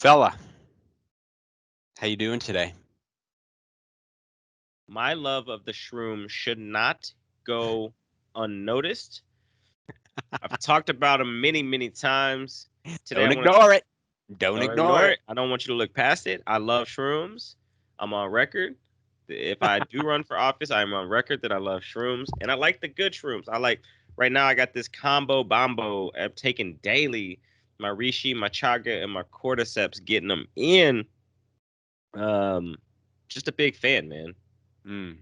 Fella, how you doing today? My love of the shroom should not go unnoticed. I've talked about them many, many times. Today, Don't ignore it. Don't don't ignore ignore it. it. I don't want you to look past it. I love shrooms. I'm on record. If I do run for office, I'm on record that I love shrooms, and I like the good shrooms. Right now. I got this combo bombo I'm taking daily. My reishi, my chaga, and my cordyceps, getting them in. Um, just a big fan, man. Mm.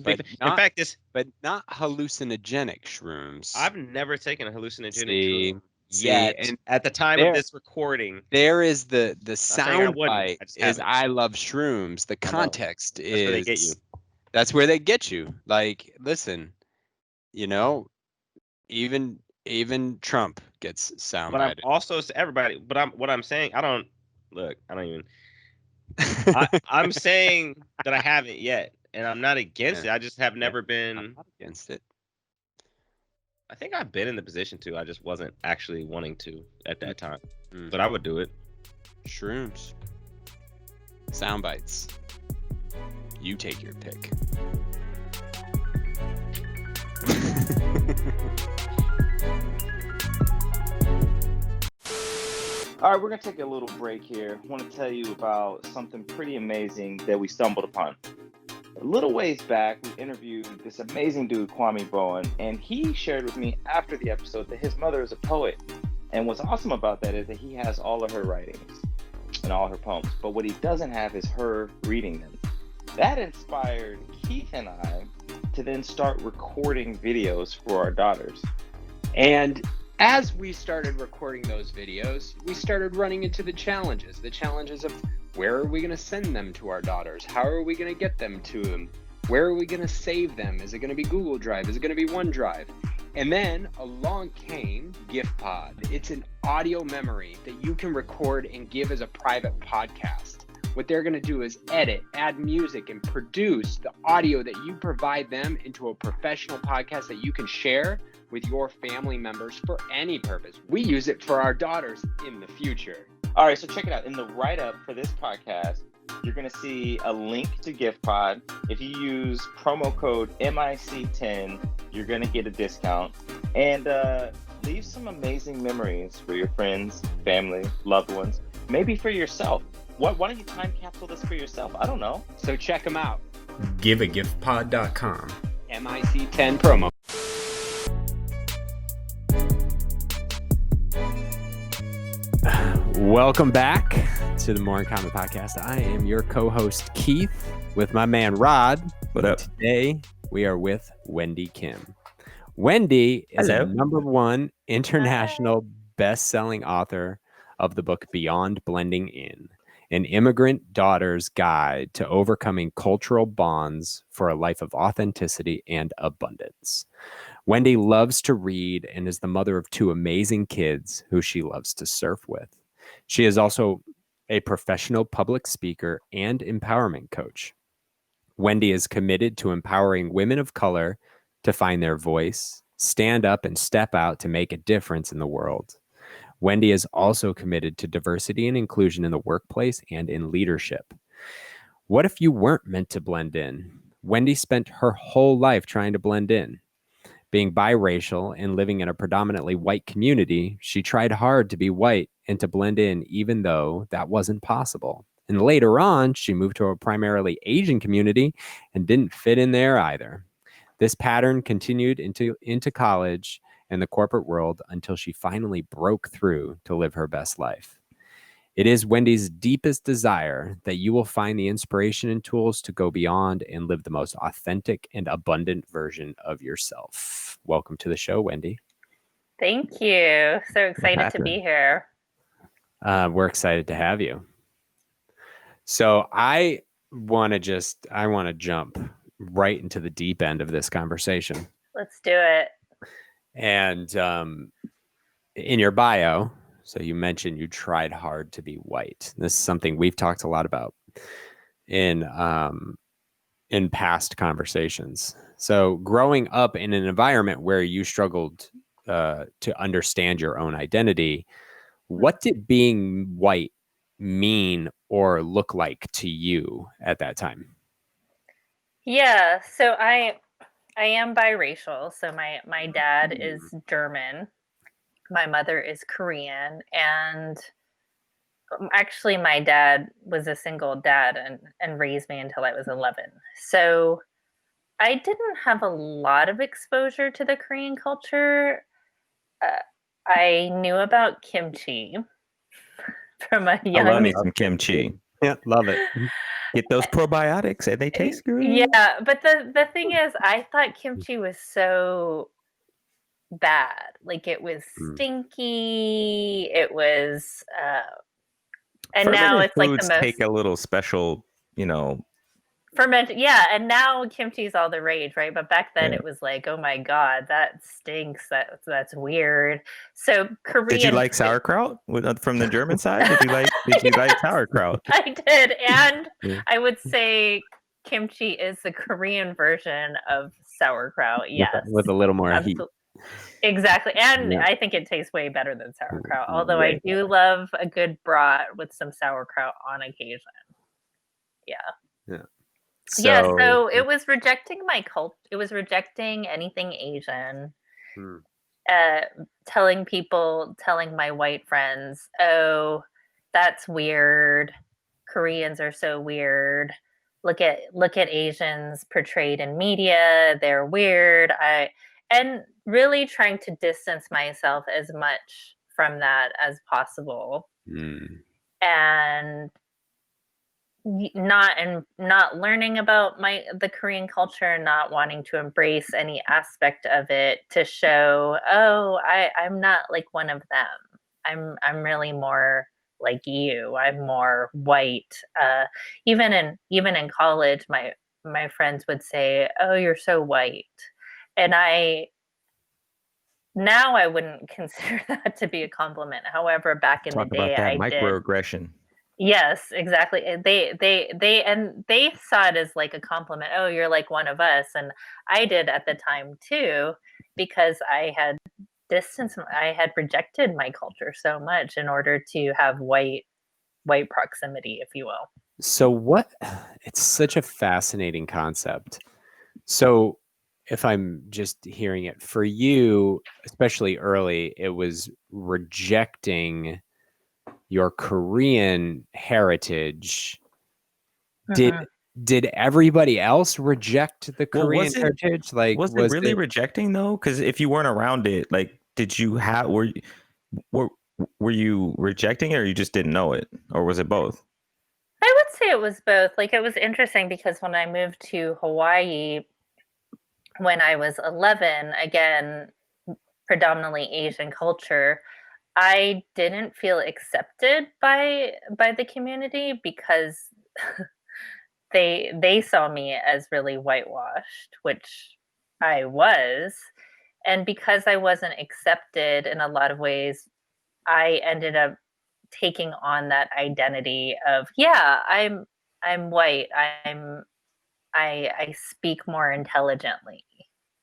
In fact, this But not hallucinogenic shrooms. I've never taken a hallucinogenic See, shroom see, yet. and At the time of there, this recording, there is the not saying I sound wouldn't. bite I just is haven't. I love shrooms. The I know. context That's where they get you. is that's where they get you. Like, listen, you know, even Trump gets sound But I'm bited. also everybody. But what I'm saying. I don't look. I don't even. I'm saying that I haven't yet, and I'm not against it. I just have never I'm been. not against it. I think I've been in the position to. I just wasn't actually wanting to at that time. Mm. But I would do it. Shrooms. Sound bites. You take your pick. All right, we're going to take a little break here. I want to tell you about something pretty amazing that we stumbled upon. A little ways back, we interviewed this amazing dude, Kwame Bowen, and he shared with me after the episode that his mother is a poet. And what's awesome about that is that he has all of her writings and all her poems, but what he doesn't have is her reading them. That inspired Keith and I to then start recording videos for our daughters. And as we started recording those videos, we started running into the challenges of where are we going to send them to our daughters? How are we going to get them to them? Where are we going to save them? Is it going to be Google Drive? Is it going to be OneDrive? And then along came GiftPod. It's an audio memory that you can record and give as a private podcast. What they're going to do is edit, add music, and produce the audio that you provide them into a professional podcast that you can share with your family members for any purpose. We use it for our daughters in the future. All right, so check it out. In the write-up for this podcast, you're going to see a link to GiftPod. If you use promo code MIC10, you're going to get a discount. And leave some amazing memories for your friends, family, loved ones, maybe for yourself. Why don't you time capsule this for yourself? I don't know. So check them out. giveagiftpod.com. MIC10 promo. Welcome back to the More in Common podcast. I am your co-host Keith with my man Rod. What up? Today we are with Wendy Kim. Wendy is Hello. a #1 international best-selling author of the book Beyond Blending In, an immigrant daughter's guide to overcoming cultural bonds for a life of authenticity and abundance. Wendy loves to read and is the mother of 2 amazing kids who she loves to surf with. She is also a professional public speaker and empowerment coach. Wendy is committed to empowering women of color to find their voice, stand up and step out to make a difference in the world. Wendy is also committed to diversity and inclusion in the workplace and in leadership. What if you weren't meant to blend in? Wendy spent her whole life trying to blend in. Being biracial and living in a predominantly white community, she tried hard to be white and to blend in, even though that wasn't possible. And later on, she moved to a primarily Asian community and didn't fit in there either. This pattern continued into college and the corporate world until she finally broke through to live her best life. It is Wendy's deepest desire that you will find the inspiration and tools to go beyond and live the most authentic and abundant version of yourself. Welcome to the show, Wendy. Thank you. So excited to be here. We're excited to have you. So I want to jump right into the deep end of this conversation. Let's do it. And in your bio, so you mentioned you tried hard to be white. This is something we've talked a lot about in past conversations. So growing up in an environment where you struggled to understand your own identity, what did being white mean or look like to you at that time? Yeah, so I am biracial. So my dad is German, my mother is Korean, and actually my dad was a single dad and raised me until I was 11. So I didn't have a lot of exposure to the Korean culture. I knew about kimchi from a I love young me some kimchi. Yeah, love it. Get those probiotics, and they taste good. Yeah, but the thing is, I thought kimchi was so bad. Like it was stinky. It was, and now Fermented it's like the foods most take a little special, fermented. Yeah, and now kimchi's all the rage, right? But back then Yeah. it was like, oh my god, that stinks. That's weird. So Korean. Did you like sauerkraut from the German side? Did you like sauerkraut? I did, and Yeah. I would say kimchi is the Korean version of sauerkraut. Yes, With a little more heat. Exactly, and Yeah. I think it tastes way better than sauerkraut. Although I do love a good brat with some sauerkraut on occasion. Yeah. So it was rejecting my cult. It was rejecting anything Asian. Telling my white friends, oh, that's weird. Koreans are so weird. Look at Asians portrayed in media. They're weird. And really trying to distance myself as much from that as possible. And not learning about the Korean culture, not wanting to embrace any aspect of it to show, oh, I'm not like one of them. I'm really more like you. I'm more white. Even in college, my friends would say, oh, you're so white. And now I wouldn't consider that to be a compliment. However, back in the day, I did. Microaggression. Yes, exactly. They saw it as like a compliment. Oh, you're like one of us, and I did at the time too, because I had rejected my culture so much in order to have white proximity, if you will. So it's such a fascinating concept. So if I'm just hearing it for you, especially early, it was rejecting your Korean heritage. Did everybody else reject the Korean heritage? Like, was it really rejecting though? Because if you weren't around it, like, were you rejecting it, or you just didn't know it, or was it both? I would say it was both. Like, it was interesting because when I moved to Hawaii when I was 11, again, predominantly Asian culture, I didn't feel accepted by the community because they saw me as really whitewashed, which I was. And because I wasn't accepted in a lot of ways, I ended up taking on that identity of, yeah, I'm white. I speak more intelligently.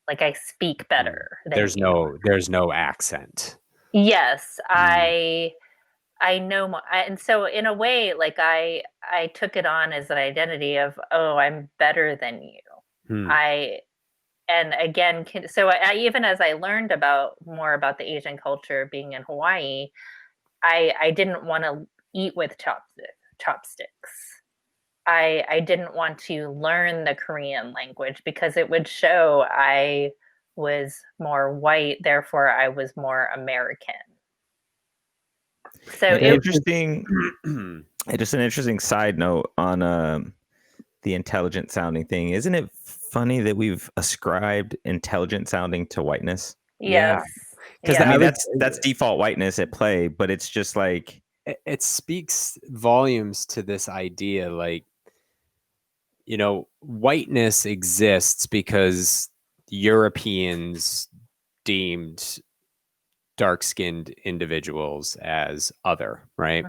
Like, I speak better. There's no accent. Yes, I know more. And so in a way, like, I took it on as an identity of, oh, I'm better than you. And again, so even as I learned more about the Asian culture being in Hawaii, I didn't want to eat with chopsticks. I didn't want to learn the Korean language because it would show I was more white, therefore I was more American. So interesting. Just an interesting side note on the intelligent sounding thing. Isn't it funny that we've ascribed intelligent sounding to whiteness? Yes. Because I mean that's default whiteness at play, but it's just like it speaks volumes to this idea, like, whiteness exists because Europeans deemed dark-skinned individuals as other, right?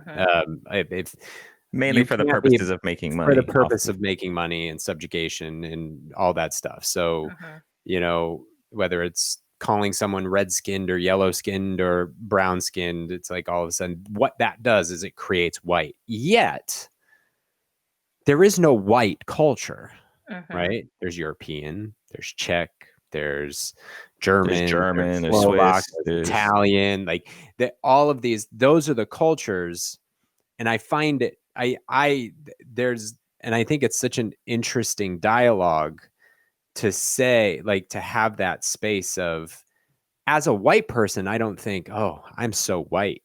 Mainly for the purposes of making money. For the purpose of making money and subjugation and all that stuff. So, whether it's calling someone red-skinned or yellow-skinned or brown-skinned, it's like all of a sudden what that does is it creates white. Yet there is no white culture, right? There's European, there's Czech, there's German, there's Slovak, Swiss, there's Italian, like all of these, those are the cultures. And I find it, and I think it's such an interesting dialogue to say, like, to have that space of, as a white person, I don't think, oh, I'm so white,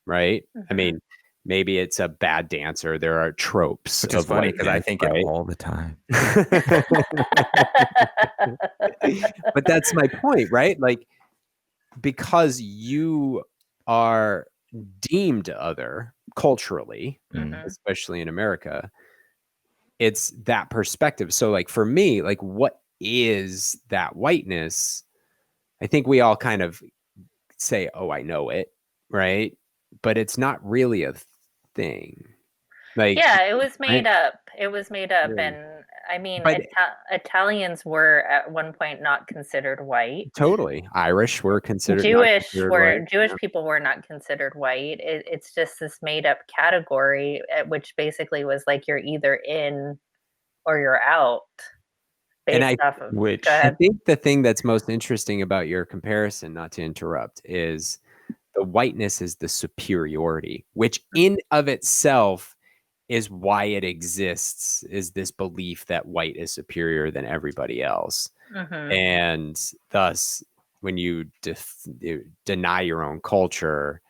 right? I mean, maybe it's a bad dancer. There are tropes. Which is funny because I think it all the time. But that's my point, right? Like, because you are deemed other culturally, especially in America, it's that perspective. So like for me, like what is that whiteness? I think we all kind of say, oh, I know it, right? But it's not really a thing. Like, yeah, it was made up. It was made up. Yeah. And I mean, But- Italians were at one point not considered white. Totally. Irish were considered Jewish white. Jewish people were not considered white. It's just this made up category, which basically was like you're either in or you're out. And I think the thing that's most interesting about your comparison, not to interrupt, is the whiteness is the superiority, which in of itself is why it exists, is this belief that white is superior than everybody else. And thus, when you deny your own culture,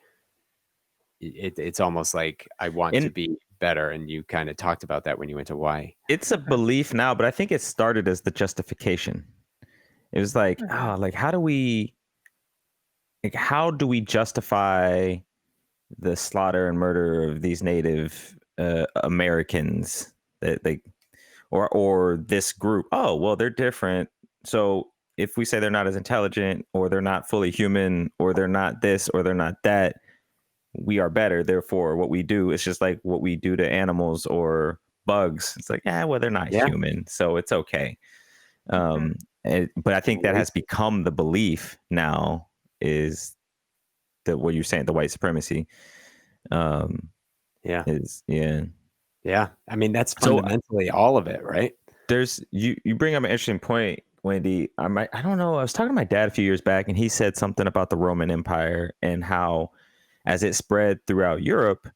it's almost like I want to be better. And you kind of talked about that when you went to Hawaii. It's a belief now, but I think it started as the justification. It was like, like how do we justify the slaughter and murder of these Native Americans that they or this group? Oh, well, they're different. So if we say they're not as intelligent, or they're not fully human, or they're not this, or they're not that, we are better. Therefore, what we do is just like what we do to animals or bugs. It's like, well, they're not human, so it's okay. But I think that has become the belief now, is that what you're saying, the white supremacy. Yeah. I mean, that's fundamentally all of it, right? There's you bring up an interesting point, Wendy. I don't know. I was talking to my dad a few years back, and he said something about the Roman Empire and how, as it spread throughout Europe,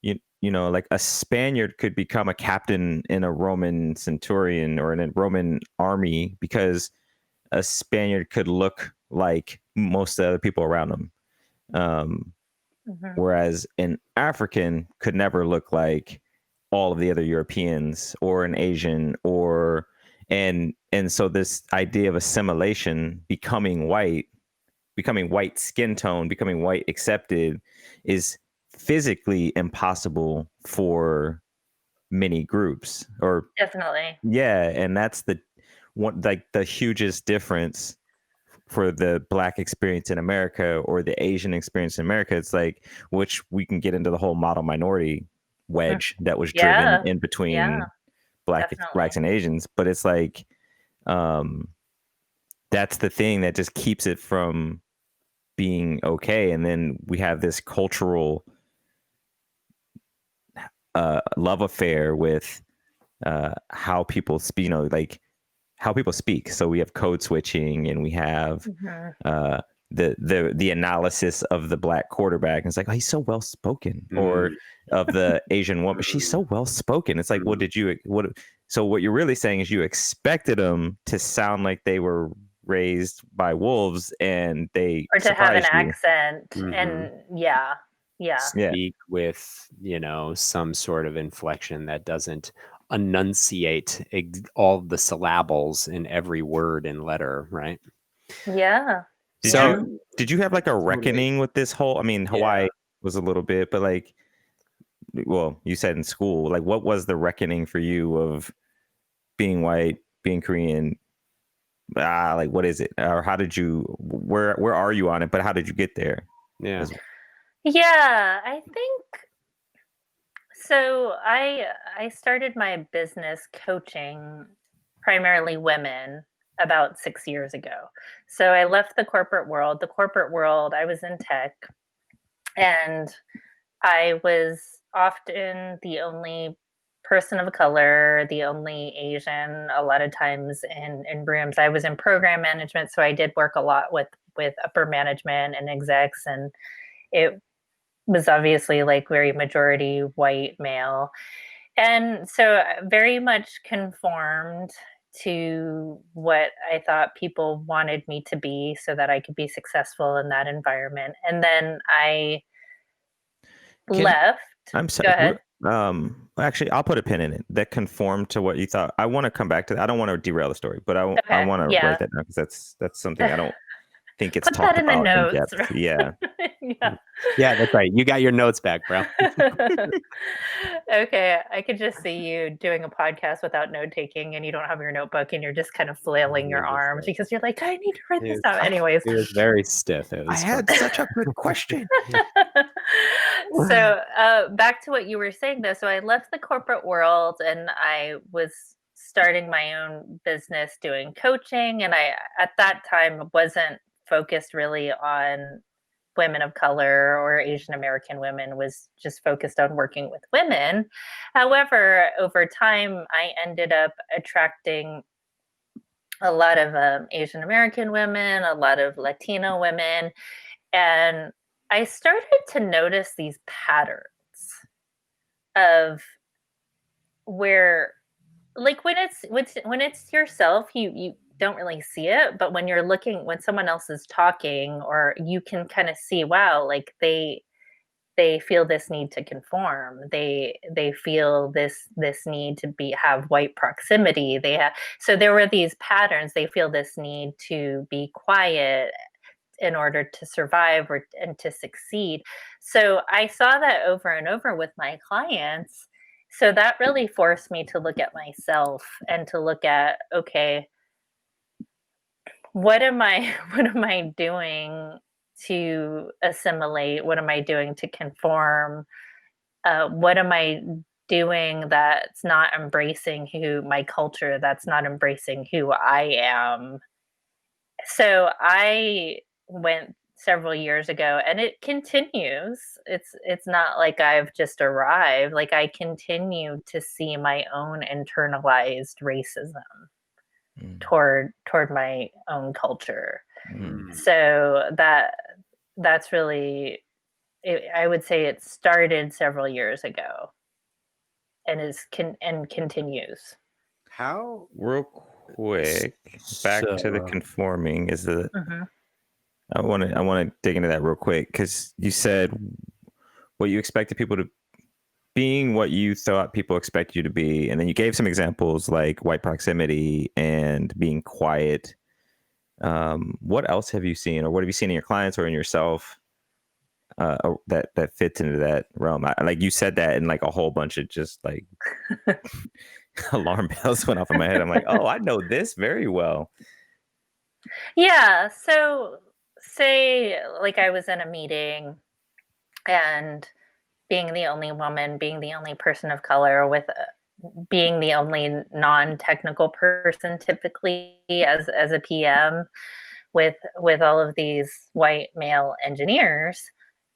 you know, like a Spaniard could become a captain in a Roman centurion or in a Roman army because a Spaniard could look like most of the other people around him. Whereas an African could never look like all of the other Europeans, or an Asian, and so this idea of assimilation, becoming white skin tone, becoming white accepted, is physically impossible for many groups. Or definitely. Yeah, and that's the hugest difference for the Black experience in America or the Asian experience in America. It's like, which we can get into the whole model minority wedge that was driven in between blacks and Asians. But it's like, that's the thing that just keeps it from being okay. And then we have this cultural love affair with how people speak, like how people speak. So we have code switching, and we have the analysis of the Black quarterback. And it's like, oh, he's so well spoken. Or of the Asian woman, she's so well spoken. It's like, so what you're really saying is you expected them to sound like they were raised by wolves, and they or to have an accent, and speak with some sort of inflection that doesn't enunciate all the syllables in every word and letter, right? Did you have like a reckoning with this whole, I mean, Hawaii was a little bit, but like, well, you said in school, like what was the reckoning for you of being white, being Korean? Like what is it? Or how did you, where are you on it, but how did you get there? I think so. I started my business coaching primarily women about 6 years ago. So I left the corporate world. I was in tech, and I was often the only person of color, the only Asian, a lot of times in rooms. I was in program management, so I did work a lot with upper management and execs, and it was obviously like very majority white male. And so very much conformed to what I thought people wanted me to be so that I could be successful in that environment. And then I left. I'm sorry. Go ahead. Actually, I'll put a pin in it. That conformed to what you thought. I want to come back to that. I don't want to derail the story, but I want to write that down, because that's something I don't think it's Put talked that in the about in notes. depth. Yeah. Yeah, that's right. You got your notes back, bro. Okay, I could just see you doing a podcast without note taking, and you don't have your notebook, and you're just kind of flailing your arms because you're like, I need to write this down. Anyways, it was very stiff. I had such a good question. So back to what you were saying, though. So I left the corporate world, and I was starting my own business doing coaching, and I at that time wasn't focused really on women of color or Asian American women, was just focused on working with women. However, over time, I ended up attracting a lot of Asian American women, a lot of Latino women, and I started to notice these patterns of where, like, when it's yourself, you don't really see it, but when when someone else is talking, or you can kind of see, wow, like they feel this need to conform. They feel this need to have white proximity. So there were these patterns. They feel this need to be quiet in order to survive and to succeed. So I saw that over and over with my clients. So that really forced me to look at myself and to look at, okay, what am I doing to assimilate? What am I doing to conform? What am I doing that's not embracing my culture, that's not embracing who I am? So I went several years ago, and it continues. It's not like I've just arrived. Like, I continue to see my own internalized racism toward my own culture. So that's really, I would say it started several years ago and continues. How, real quick, back to the conforming, is the I want to dig into that real quick, because you said what you expected people to being, what you thought people expect you to be, and then you gave some examples like white proximity and being quiet. What else have you seen, or what have you seen in your clients or in yourself that fits into that realm? Like, you said that, and like a whole bunch of just like alarm bells went off in my head. I'm like, oh, I know this very well. Yeah. So say like I was in a meeting, and being the only woman, being the only person of color, with being the only non-technical person, typically as a PM, with all of these white male engineers,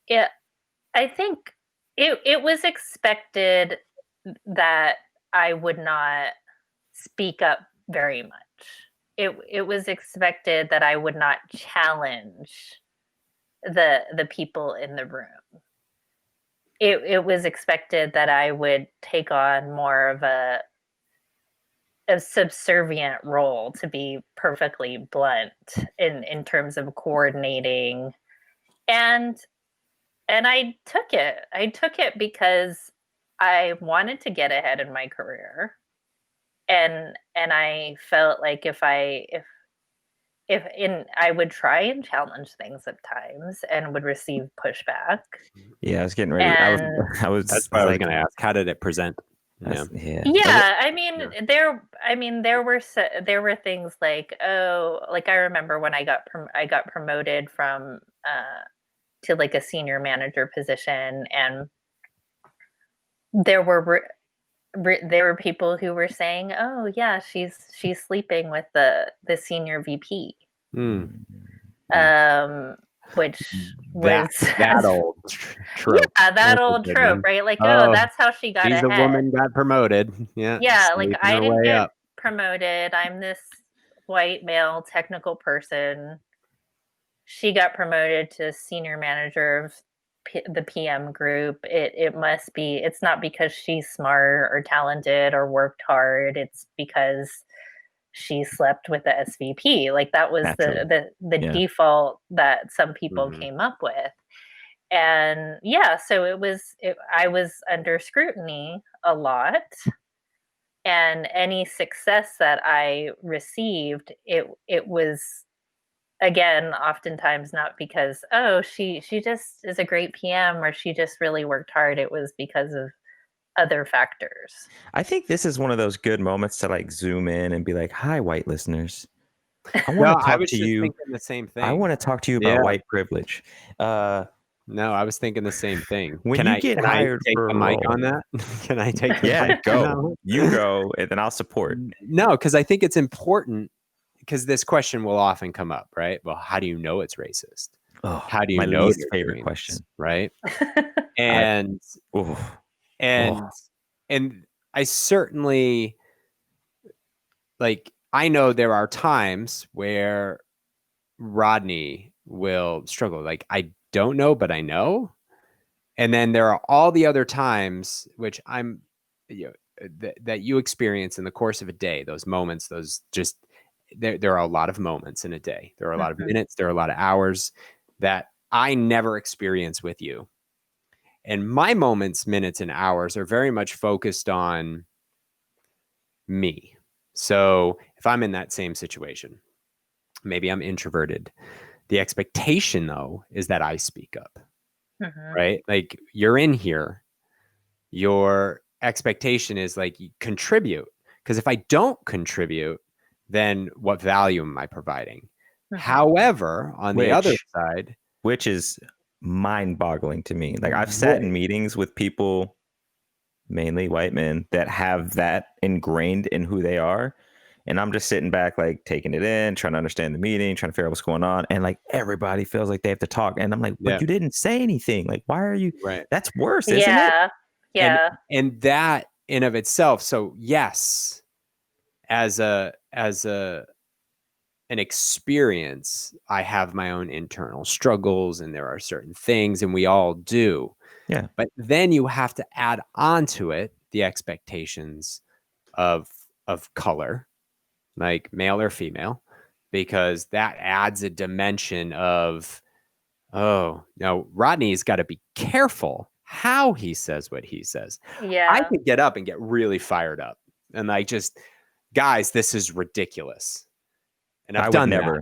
I think it was expected that I would not speak up very much. It was expected that I would not challenge the people in the room. It was expected that I would take on more of a subservient role, to be perfectly blunt, in terms of coordinating. And I took it. I took it because I wanted to get ahead in my career. And I felt like if I would try and challenge things at times and would receive pushback. Yeah, I was getting ready. I was. That's what I was going to ask. How did it present? Yeah. I mean, there were things like, oh, like I remember when I got promoted from to like a senior manager position, and there were there were people who were saying, "Oh yeah, she's sleeping with the senior VP," which was that old trope. yeah, that That's a old good trope, one. right? Like, oh, Oh, that's how she got she's a ahead. woman, got promoted. Yeah, Yeah, like sleeping I her didn't way get up. promoted. I'm this white male technical person. She got promoted to senior manager of the PM group. It must be. It's not because she's smart or talented or worked hard. It's because she slept with the SVP. Like that was the Yeah. default that some people came up with. And yeah, so I was under scrutiny a lot. And any success that I received, it was, again, oftentimes not because, oh, she just is a great PM or she just really worked hard. It was because of other factors. I think this is one of those good moments to like zoom in and be like, "Hi, white listeners. I want to talk to you. Thinking the same thing. I want to talk to you about white privilege." No, I was thinking the same thing. When can you I, get can hired I take for the a mic role, on that? Can I take the yeah, mic? go. You go, and then I'll support. No, because I think it's important because this question will often come up, right? Well, how do you know it's racist? Oh, How do you my know least you're favorite doing question, this, right? And and I certainly, like, I know there are times where Rodney will struggle. Like, I don't know, but I know. And then there are all the other times which I'm, that you experience in the course of a day, those moments, those just, there are a lot of moments in a day. There are a lot of minutes, there are a lot of hours that I never experience with you. And my moments, minutes, and hours are very much focused on me. So if I'm in that same situation, maybe I'm introverted. The expectation, though, is that I speak up, right? Like, you're in here, your expectation is like, you contribute. Because if I don't contribute, then what value am I providing? However, on the other side, which is mind-boggling to me. Like, I've sat in meetings with people, mainly white men, that have that ingrained in who they are. And I'm just sitting back, like, taking it in, trying to understand the meeting, trying to figure out what's going on. And like, everybody feels like they have to talk. And I'm like, but you didn't say anything. Like, why are you? Right. That's worse, isn't it? Yeah. And that in of itself. So yes, as an experience, I have my own internal struggles, and there are certain things, and we all do. Yeah. But then you have to add on to it the expectations of color, like male or female, because that adds a dimension of, oh, no, Rodney's got to be careful how he says what he says. Yeah. I could get up and get really fired up and like, just, guys, this is ridiculous. And I've done that.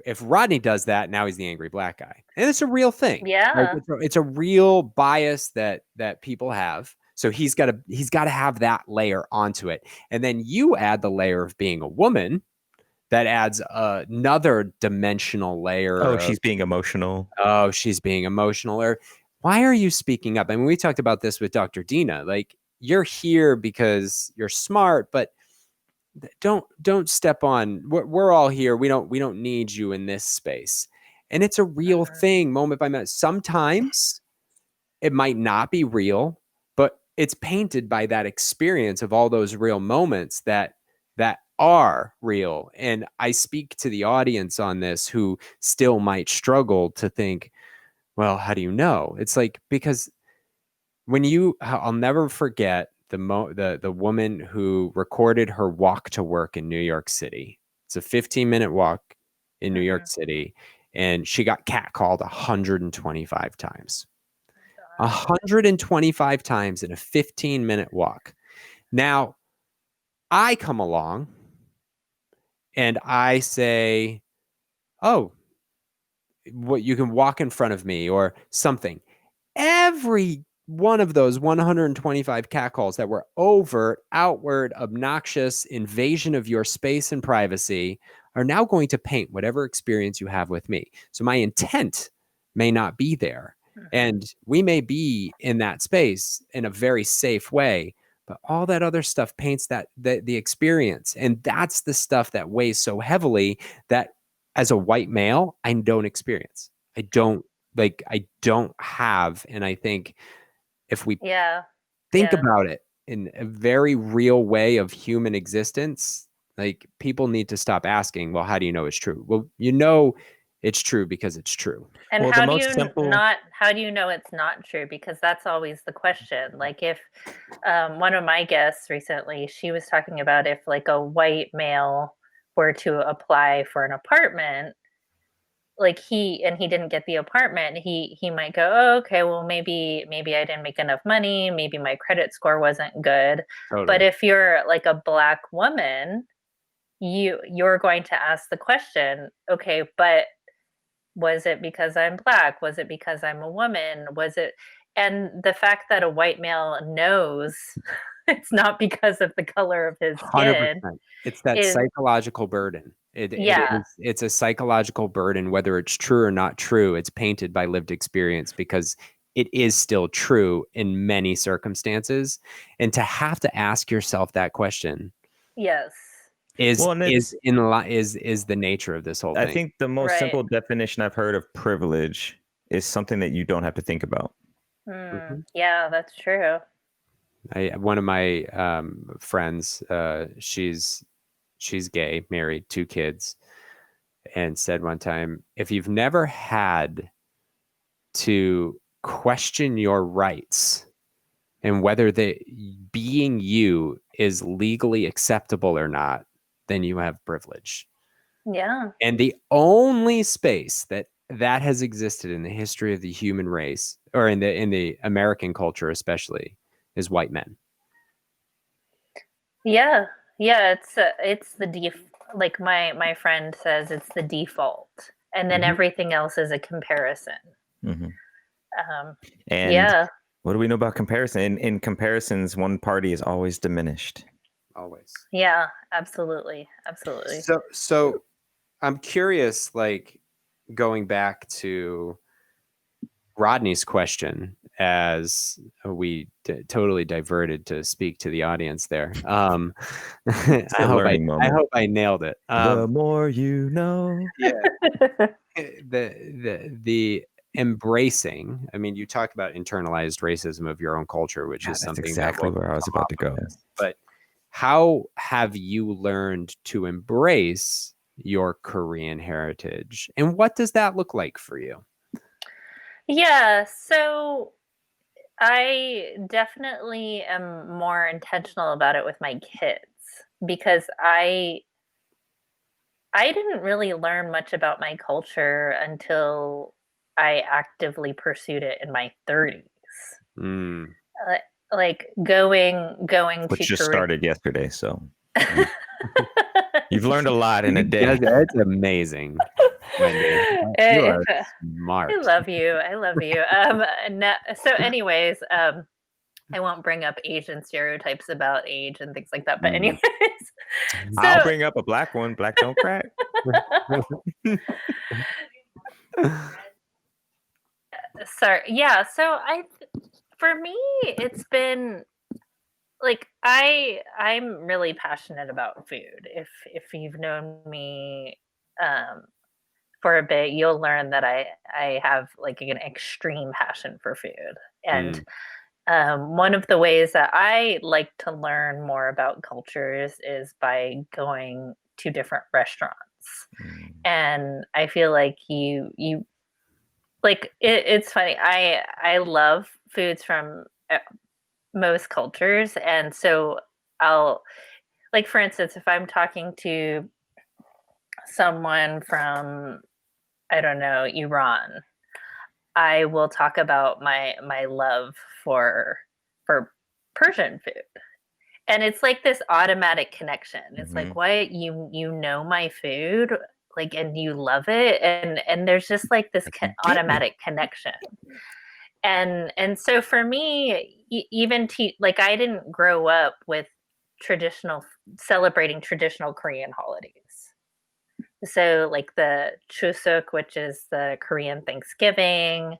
If Rodney does that, now he's the angry black guy. And it's a real thing. Yeah. Like, it's a real bias that people have. So he's got to have that layer onto it. And then you add the layer of being a woman, that adds another dimensional layer. Oh, she's being emotional. Oh, she's being emotional. Or why are you speaking up? I mean, we talked about this with Dr. Dina. Like, you're here because you're smart, but don't step on. We're all here. We don't need you in this space. And it's a real thing, moment by moment. Sometimes it might not be real, but it's painted by that experience of all those real moments that are real. And I speak to the audience on this who still might struggle to think, well, how do you know? It's like, because I'll never forget the woman who recorded her walk to work in New York City. It's a 15-minute walk in New York City, and she got catcalled 125 times. 125 times in a 15-minute walk. Now, I come along and I say, oh, what, you can walk in front of me or something. Every one of those 125 catcalls that were overt, outward, obnoxious invasion of your space and privacy are now going to paint whatever experience you have with me. So my intent may not be there. And we may be in that space in a very safe way, but all that other stuff paints the experience. And that's the stuff that weighs so heavily that as a white male, I don't experience. I don't have. And I think if we think about it in a very real way of human existence, like people need to stop asking, well, how do you know it's true? Well, it's true because it's true. And how do you know it's not true? Because that's always the question. Like if one of my guests recently, she was talking about if like a white male were to apply for an apartment, like he didn't get the apartment, he might go, oh, okay, well maybe I didn't make enough money, maybe my credit score wasn't good. Totally. But if you're like a Black woman, you're going to ask the question, okay, but was it because I'm Black? Was it because I'm a woman? And the fact that a white male knows it's not because of the color of his skin. 100%. It's that psychological burden. It's a psychological burden, whether it's true or not true. It's painted by lived experience because it is still true in many circumstances. And to have to ask yourself that question. Yes. Is the nature of this whole thing. I think the most simple definition I've heard of privilege is something that you don't have to think about. Yeah, that's true. One of my friends, she's gay, married, 2 kids, and said one time, if you've never had to question your rights and whether being you is legally acceptable or not, then you have privilege. Yeah. And the only space that has existed in the history of the human race, or in the American culture especially, is white men. Yeah. It's the like my friend says, it's the default, and then everything else is a comparison. And what do we know about comparison? In comparisons, one party is always diminished. Always. Yeah, absolutely. So I'm curious, like going back to Rodney's question, as we totally diverted to speak to the audience there. I hope I nailed it. The more you know. Yeah. the embracing. I mean, you talk about internalized racism of your own culture, which is something exactly where I was about to go. But how have you learned to embrace your Korean heritage, and what does that look like for you? Yeah, so I definitely am more intentional about it with my kids, because I didn't really learn much about my culture until I actively pursued it in my 30s. Like going which to just Korea. Started yesterday, so you've learned a lot in a day. That's amazing, Wendy. You are smart. I love you. So anyways, I won't bring up Asian stereotypes about age and things like that. But anyways, I'll bring up a Black one. Black don't crack. Sorry. Yeah. So for me, it's been like I'm really passionate about food. If you've known me for a bit, you'll learn that I have like an extreme passion for food. And one of the ways that I like to learn more about cultures is by going to different restaurants. And I feel like you like it's funny. I love foods from most cultures, and so I'll, like, for instance, if I'm talking to someone from, I don't know, Iran, I will talk about my love for Persian food. And it's like this automatic connection. It's like, what, you know my food, like, and you love it, and there's just like this automatic connection. And so for me, even like, I didn't grow up with celebrating traditional Korean holidays. So like the Chuseok, which is the Korean Thanksgiving,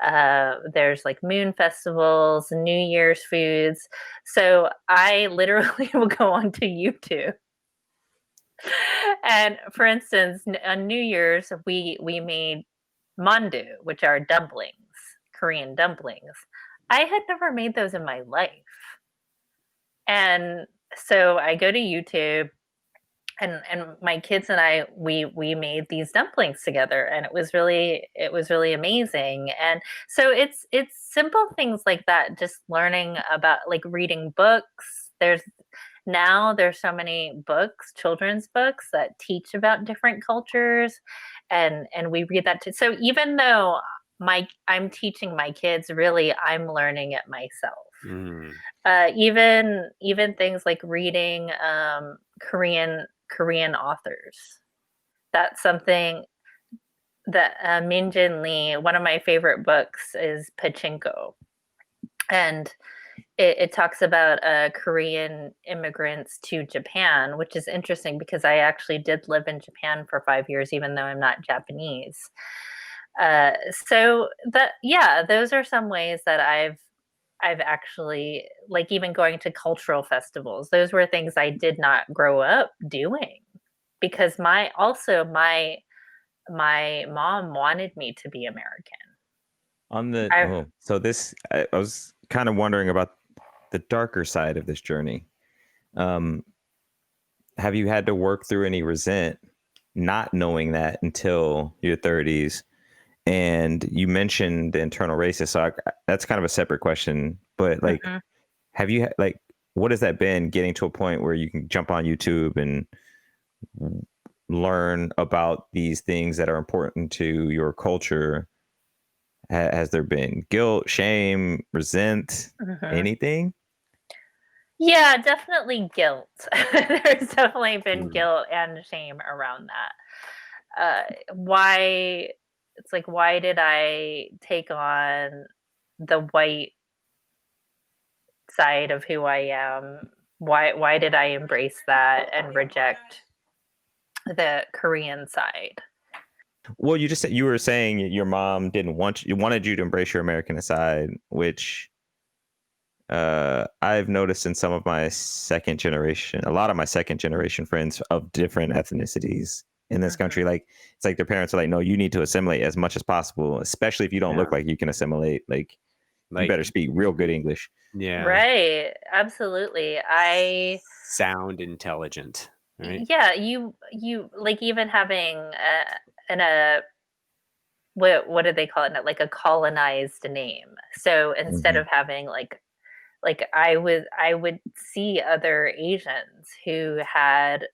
There's like moon festivals, New Year's foods. So I literally will go onto YouTube. And for instance, on New Year's, we made mandu, which are dumplings, Korean dumplings. I had never made those in my life. And so I go to YouTube, and my kids and I we made these dumplings together, and it was really amazing. And so it's simple things like that, just learning about, like, reading books. There's so many books, children's books, that teach about different cultures, and we read that too. So even though I'm teaching my kids, really I'm learning it myself. Even things like reading Korean authors. That's something that Min Jin Lee, one of my favorite books, is Pachinko, and it talks about Korean immigrants to Japan, which is interesting because I actually did live in Japan for 5 years, even though I'm not Japanese. So those are some ways that I've actually, like, even going to cultural festivals. Those were things I did not grow up doing because my mom wanted me to be American. I was kind of wondering about the darker side of this journey. Have you had to work through any resent not knowing that until your 30s? And you mentioned the internal racist, so that's kind of a separate question. But like, have you what has that been, getting to a point where you can jump on YouTube and learn about these things that are important to your culture? Has there been guilt, shame, resent, anything? Yeah, definitely guilt. There's definitely been guilt and shame around that. Why did I take on the white side of who I am? Why did I embrace that and reject the Korean side? Well, you were saying your mom wanted you to embrace your American side, which I've noticed in some of my a lot of my second generation friends of different ethnicities in this country. Like, it's like their parents are like, no, you need to assimilate as much as possible, especially if you don't look like you can assimilate. Like, you better speak real good English. Yeah. Right. Absolutely. I sound intelligent. Right? Yeah, you like, even having what do they call it? Like a colonized name. So instead of having like I would see other Asians who had,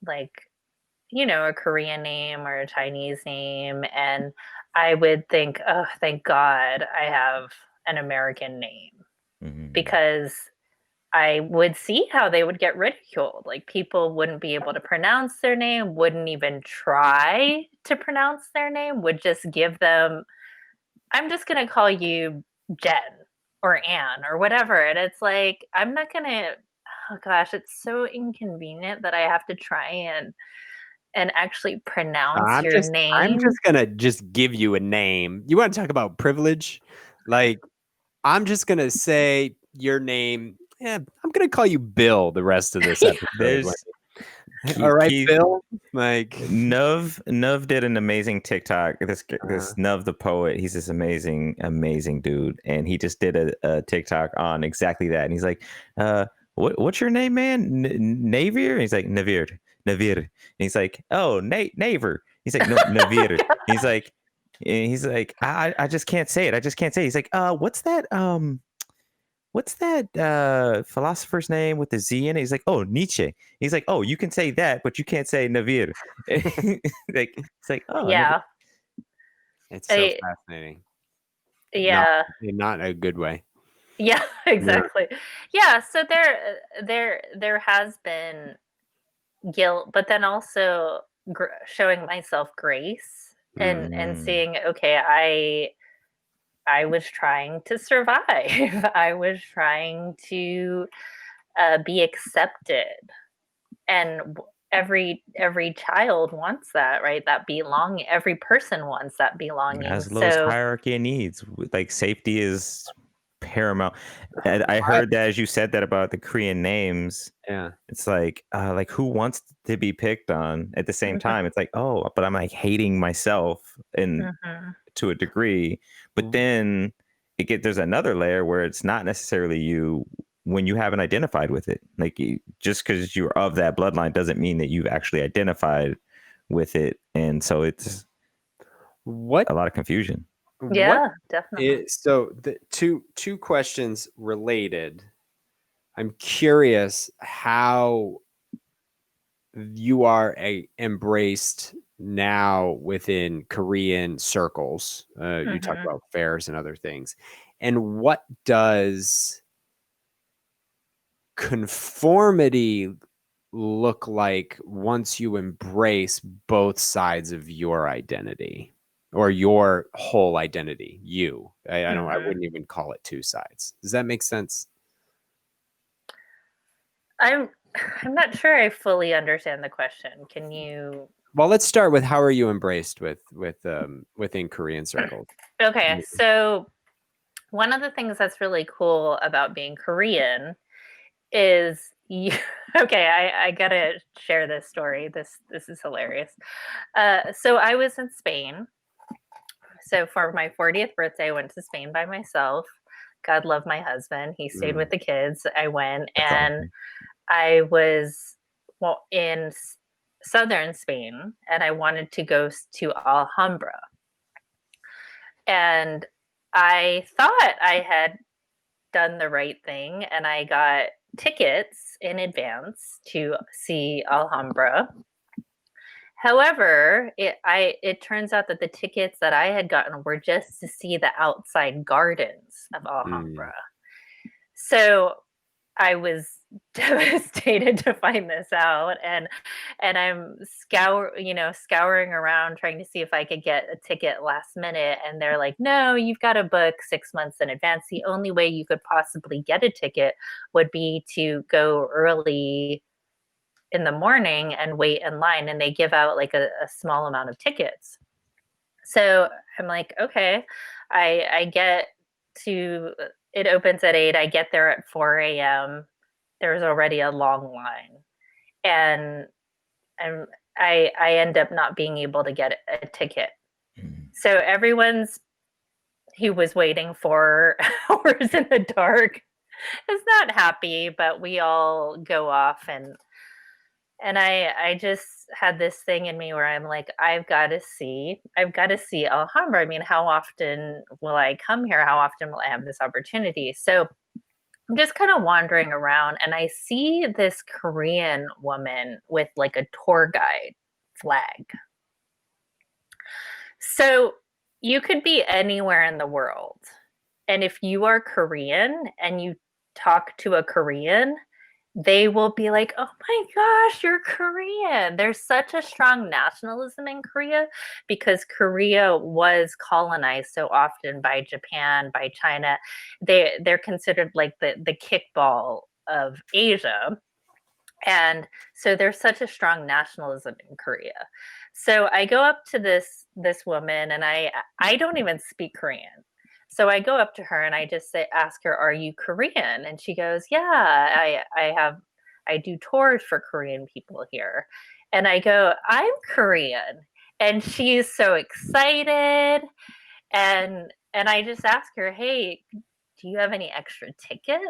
like, a Korean name or a Chinese name, and I would think, oh, thank God I have an American name, because I would see how they would get ridiculed. Like, people wouldn't be able to pronounce their name, wouldn't even try to pronounce their name, would just give them, I'm just going to call you Jen or Anne or whatever. And it's like, I'm not going to, oh gosh, it's so inconvenient that I have to try and actually pronounce your name. I'm just going to give you a name. You want to talk about privilege? Like, I'm just going to say your name. Yeah, I'm going to call you Bill the rest of this episode. All right, Keith, Bill. Like, Nuv did an amazing TikTok. This Nuv the poet, he's this amazing dude, and he just did a TikTok on exactly that. And he's like, what's your name, man? Navir? And he's like, Navir. And he's like, oh, Naver. He's like, no, Navir. He's like, I just can't say it. He's like, what's that philosopher's name with the Z in it? He's like, oh, Nietzsche. He's like, oh, you can say that, but you can't say Navir. It's like, oh, yeah. It's so fascinating. Yeah. Not a good way. Yeah, exactly. Yeah, so there has been guilt, but then also showing myself grace and seeing, okay, I was trying to survive. I was trying to be accepted. And every child wants that, right? That belonging. Every person wants that belonging. As Maslow's So hierarchy of needs, like safety is paramount. And I heard that as you said that about the Korean names. Yeah. It's like who wants to be picked on at the same time? It's like, oh, but I'm like hating myself and to a degree. But then there's another layer where it's not necessarily you when you haven't identified with it. Like just because you're of that bloodline doesn't mean that you've actually identified with it. And so it's a lot of confusion. Yeah, definitely. So the two questions related. I'm curious how you are embraced now within Korean circles. You talk about fairs and other things. And what does conformity look like once you embrace both sides of your identity or your whole identity? I wouldn't even call it two sides. Does that make sense? I'm not sure I fully understand the question. Can you? Well, let's start with how are you embraced within Korean circles? Okay, so one of the things that's really cool about being Korean is I gotta share this story. This is hilarious. So I was in Spain. So for my 40th birthday, I went to Spain by myself. God love my husband. He stayed with the kids. I went and I was in southern Spain, and I wanted to go to Alhambra. And I thought I had done the right thing, and I got tickets in advance to see Alhambra. However, it turns out that the tickets that I had gotten were just to see the outside gardens of Alhambra. So I was devastated to find this out, and I'm scouring around trying to see if I could get a ticket last minute, and they're like, no, you've got to book 6 months in advance. The only way you could possibly get a ticket would be to go early in the morning and wait in line, and they give out like a small amount of tickets. So I'm like, okay, I get to, it opens at 8, I get there at 4 a.m. There's already a long line, and I end up not being able to get a ticket. So everyone's who was waiting for hours in the dark is not happy, but we all go off, and I just had this thing in me where I'm like, I've got to see Alhambra. I mean, how often will I come here? How often will I have this opportunity? So I'm just kind of wandering around, and I see this Korean woman with like a tour guide flag. So you could be anywhere in the world, and if you are Korean and you talk to a Korean, they will be like, oh my gosh, you're Korean. There's such a strong nationalism in Korea because Korea was colonized so often by Japan, by China. They're considered like the kickball of Asia. And so there's such a strong nationalism in Korea. So I go up to this woman, and I don't even speak Korean. So I go up to her and I just ask her, are you Korean? And she goes, yeah, I do tours for Korean people here. And I go, I'm Korean. And she's so excited. And I just ask her, hey, do you have any extra tickets?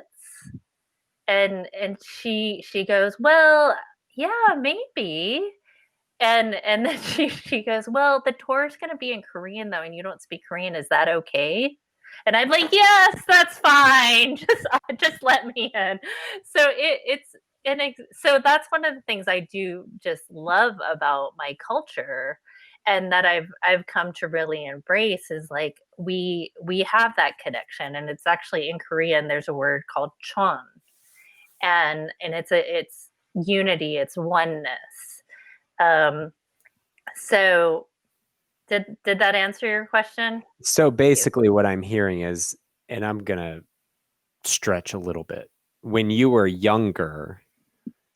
And she goes, well, yeah, maybe. And then she goes, well, the tour is going to be in Korean though, and you don't speak Korean. Is that okay? And I'm like, yes, that's fine. Just let me in. So so that's one of the things I do just love about my culture, and that I've come to really embrace is like we have that connection, and it's actually in Korean. There's a word called chon, and it's unity, it's oneness. So did that answer your question? So basically what I'm hearing is, and I'm going to stretch a little bit, when you were younger,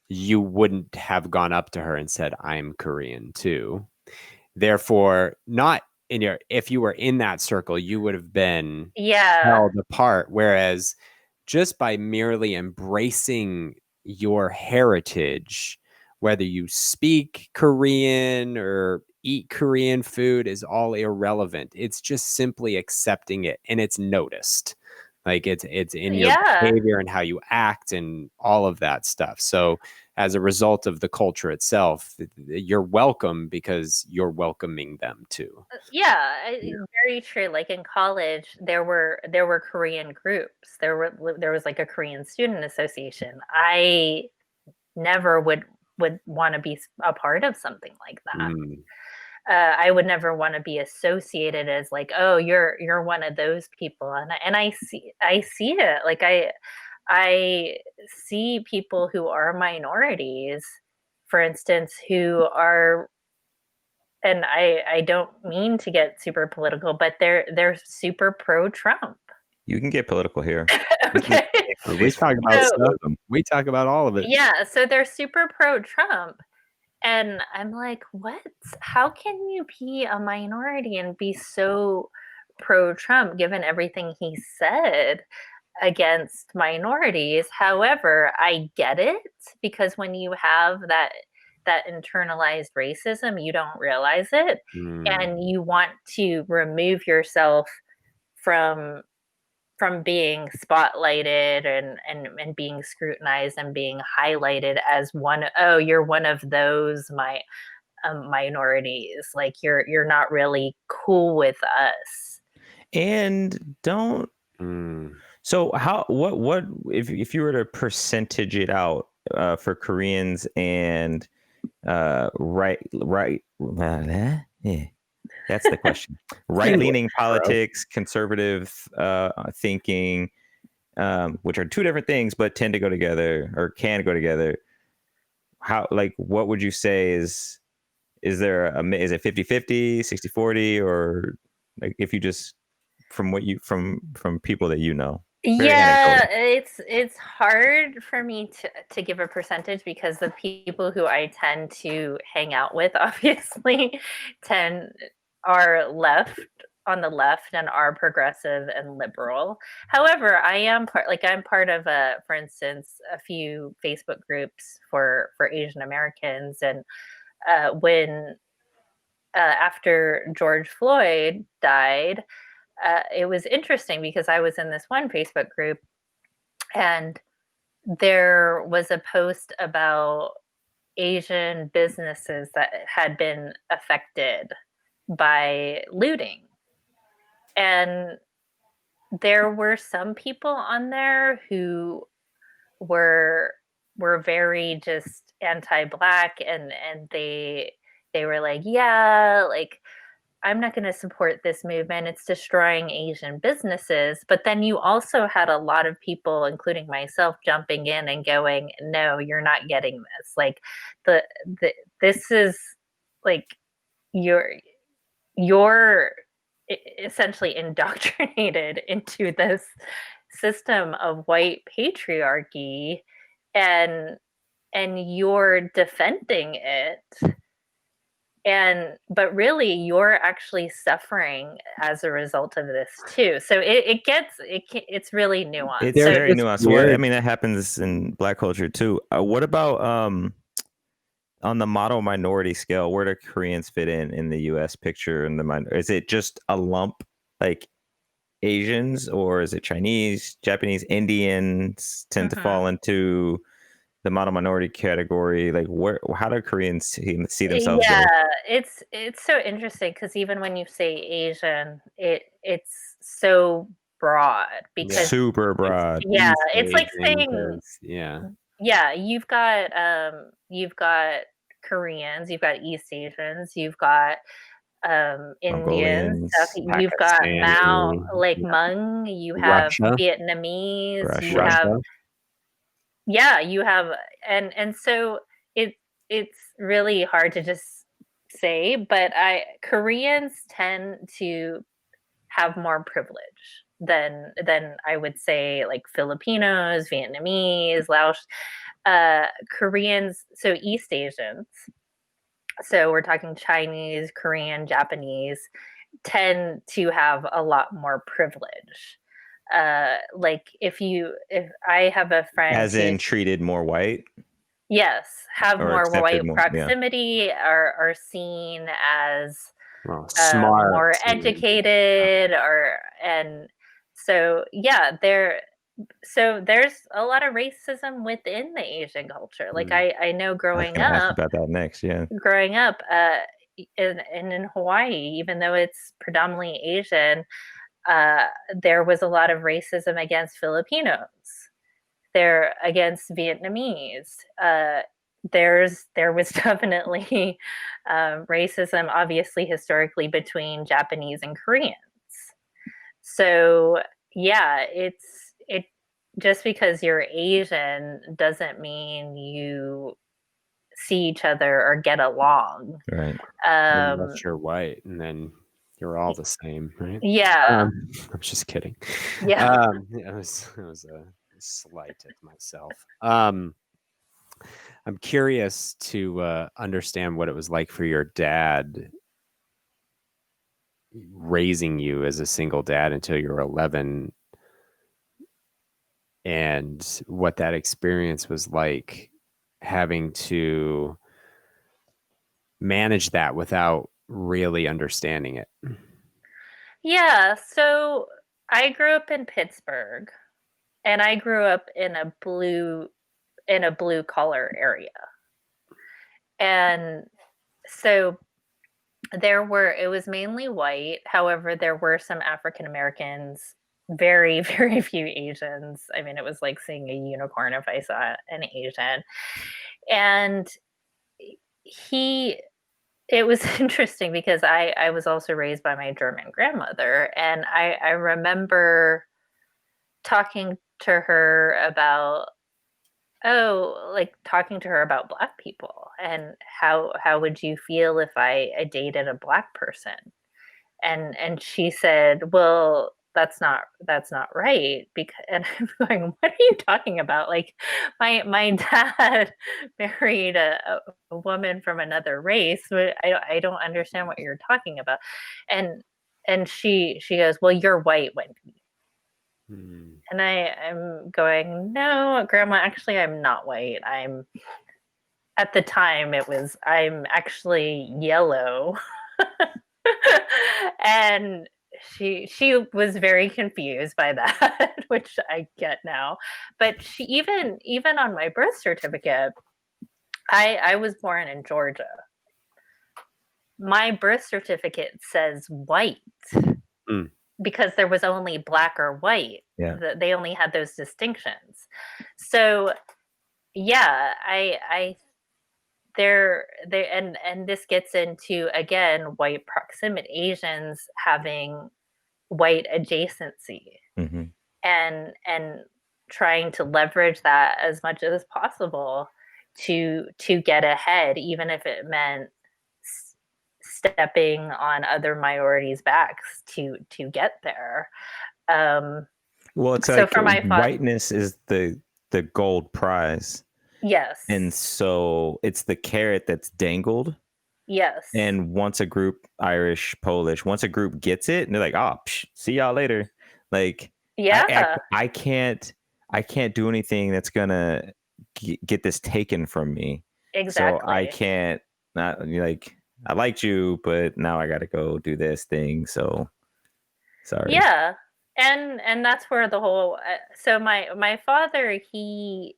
you wouldn't have gone up to her and said, I'm Korean too. Therefore, not in your, if you were in that circle, you would have been held apart. Whereas just by merely embracing your heritage, whether you speak Korean or eat Korean food, is all irrelevant. It's just simply accepting it, and it's noticed. Like it's in your behavior and how you act and all of that stuff. So as a result of the culture itself, you're welcome because you're welcoming them too. Very true. Like in college, there were Korean groups. There was like a Korean student association. I never would want to be a part of something like that. I would never want to be associated as like, oh, you're one of those people, and I see it. Like I see people who are minorities, for instance, who are, and I don't mean to get super political, but they're super pro-Trump. You can get political here. Okay. We talk about stuff. We talk about all of it. Yeah, so they're super pro-Trump. And I'm like, what? How can you be a minority and be so pro-Trump given everything he said against minorities? However, I get it, because when you have that internalized racism, you don't realize it, and you want to remove yourself from being spotlighted and being scrutinized and being highlighted as you're one of those minorities, like you're not really cool with us. And don't so what if you were to percentage it out for Koreans and right that's the question. Right-leaning politics, conservative thinking, which are two different things, but tend to go together or can go together. How, like, what would you say is there is it 50-50, 60-40, or like if you just from what you from people that you know? It's hard for me to give a percentage, because the people who I tend to hang out with obviously are on the left and are progressive and liberal. However, I'm part of for instance, a few Facebook groups for Asian Americans, and when after George Floyd died, it was interesting because I was in this one Facebook group, and there was a post about Asian businesses that had been affected by looting. And there were some people on there who were very just anti-Black, and they were like, yeah, like, I'm not going to support this movement. It's destroying Asian businesses. But then you also had a lot of people, including myself, jumping in and going, no, you're not getting this. Like this is like you're essentially indoctrinated into this system of white patriarchy, and you're defending it. But really you're actually suffering as a result of this too. So it's really nuanced. It's very nuanced. Well, I mean, that happens in Black culture too. What about on the model minority scale? Where do Koreans fit in the U.S. picture? Is it just a lump like Asians, or is it Chinese, Japanese, Indians tend to fall into the model minority category? Like, how do Koreans see themselves? Yeah, it's so interesting, because even when you say Asian, it's so broad, because super broad. It's like saying you've got Koreans, you've got East Asians, you've got Indians, you've got Hmong, you have Russia. Vietnamese, you have you have, and so it's really hard to just say, but Koreans tend to have more privilege than I would say like Filipinos, Vietnamese, Laos. Koreans, so East Asians, so we're talking Chinese, Korean, Japanese, tend to have a lot more privilege. Like if I have a friend As in treated more white? Yes, have or more accepted white more, yeah. proximity, are seen as smart, more educated, and so yeah, there's a lot of racism within the Asian culture. Like I know I was growing gonna ask up, about that next. Yeah. in Hawaii, even though it's predominantly Asian, there was a lot of racism against Filipinos. There against Vietnamese. There was definitely racism, obviously historically, between Japanese and Koreans. So yeah, it just because you're Asian doesn't mean you see each other or get along. Right. Unless you're white, and then you're all the same, right? Yeah. I'm just kidding. Yeah. It was a slight at myself. I'm curious to understand what it was like for your dad raising you as a single dad until you were 11, and what that experience was like, having to manage that without really understanding it. Yeah, so I grew up in Pittsburgh, and I grew up in a blue collar area. And so it was mainly white. However, there were some African Americans, very, very few Asians. I mean, it was like seeing a unicorn if I saw an Asian. And it was interesting because I was also raised by my German grandmother. And I remember talking to her about talking to her about Black people and how would you feel if I dated a Black person, and she said, well, that's not right, because, and I'm going, what are you talking about? Like my dad married a woman from another race. I don't understand what you're talking about. And she goes, well, you're white, Wendy. And I'm going, no, Grandma, actually, I'm not white. At the time, I'm actually yellow. And she was very confused by that, which I get now. But she even on my birth certificate, I was born in Georgia. My birth certificate says white. Because there was only Black or white. Yeah. They only had those distinctions. So yeah, and this gets into, again, white proximity, Asians having white adjacency, and trying to leverage that as much as possible to get ahead, even if it meant stepping on other minorities' backs to get there. Well, it's so like for my whiteness is the gold prize. Yes. And so it's the carrot that's dangled. Yes. And once a group, Irish, Polish, once a group gets it, and they're like, oh, see y'all later. Like, yeah, I can't do anything that's gonna get this taken from me. Exactly. So I can't, not like, I liked you, but now I got to go do this thing. So sorry. Yeah. And that's where the whole, so my father, he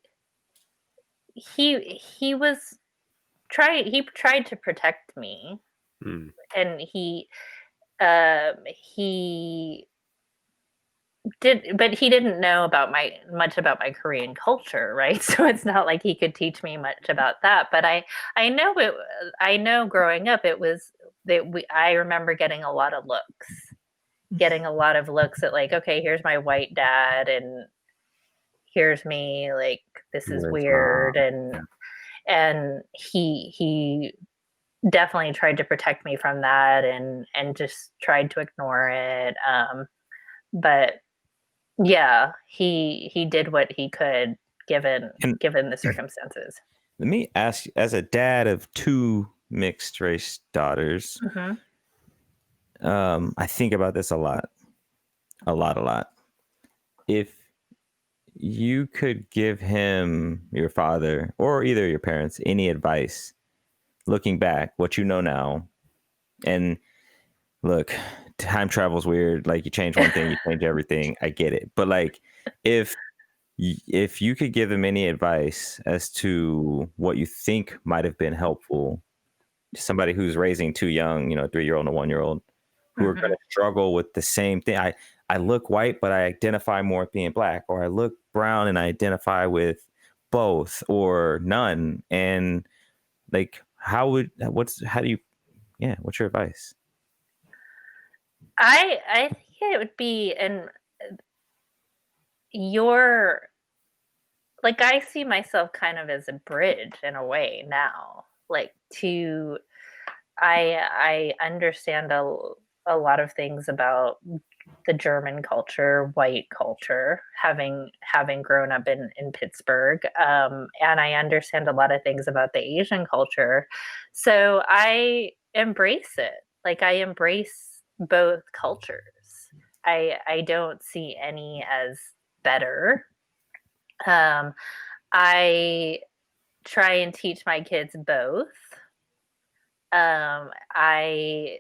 tried to protect me, and he did, but he didn't know much about my Korean culture, right? So it's not like he could teach me much about that. But I know growing up, it was that I remember getting a lot of looks at, like, okay, here's my white dad, and here's me, like, this is weird. And he definitely tried to protect me from that, and just tried to ignore it. But yeah, he did what he could given the circumstances. Let me ask you, as a dad of 2 mixed race daughters, I think about this a lot. If you could give him, your father, or either your parents, any advice, looking back, what you know now, and look, time travel's weird. Like, you change one thing, you change everything. I get it. But like, if you could give them any advice as to what you think might have been helpful to somebody who's raising 2 young, 3-year-old and a 1-year-old, who are going to struggle with the same thing. I look white, but I identify more with being black, or I look brown and I identify with both or none. And like, what's your advice? I think it would be, and like, I see myself kind of as a bridge in a way now, like, I understand a lot of things about the German culture, white culture, having grown up in Pittsburgh, and I understand a lot of things about the Asian culture, so I embrace it. Like, I embrace both cultures. I don't see any as better. I try and teach my kids both. I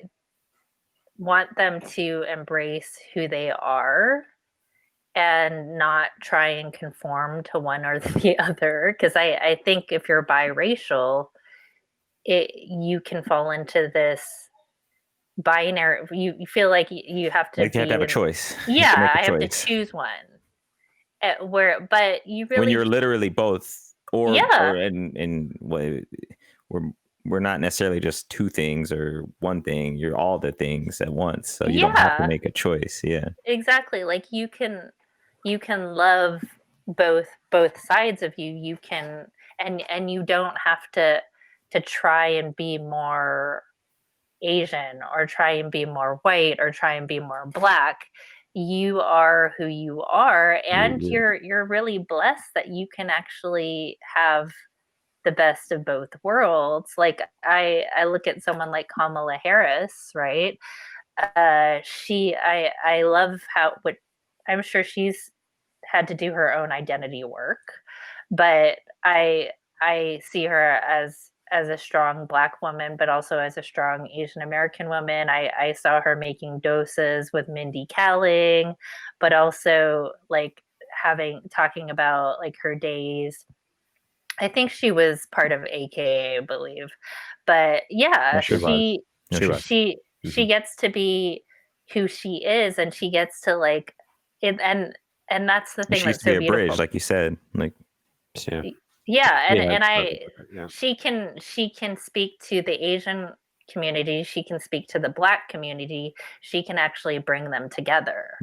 want them to embrace who they are and not try and conform to one or the other. Because I think if you're biracial, you can fall into this binary. You feel like you have to Like, you have to have a choice. Yeah, I have to choose one. But you really, when you're literally both, or Yeah. and we're not necessarily just 2 things or one thing. You're all the things at once, so you don't have to Yeah. make a choice. Yeah, Exactly. Like, you can love both sides of you. You can, and you don't have to try and be more Asian or try and be more white or try and be more black. You are who you are, and you're really blessed that you can actually have the best of both worlds. Like, I look at someone like Kamala Harris, right? I love what I'm sure she's had to do her own identity work, but I see her as a strong Black woman, but also as a strong Asian American woman. I saw her making doses with Mindy Kaling, but also, like, talking about, like, her days. I think she was part of AKA, I believe, but yeah, She was. she gets to be who she is, and she gets to, like, it, and that's the thing she that's used to so be a beautiful. bridge, like you said. Like, Yeah, and Yeah. she can speak to the Asian community, she can speak to the Black community, she can actually bring them together.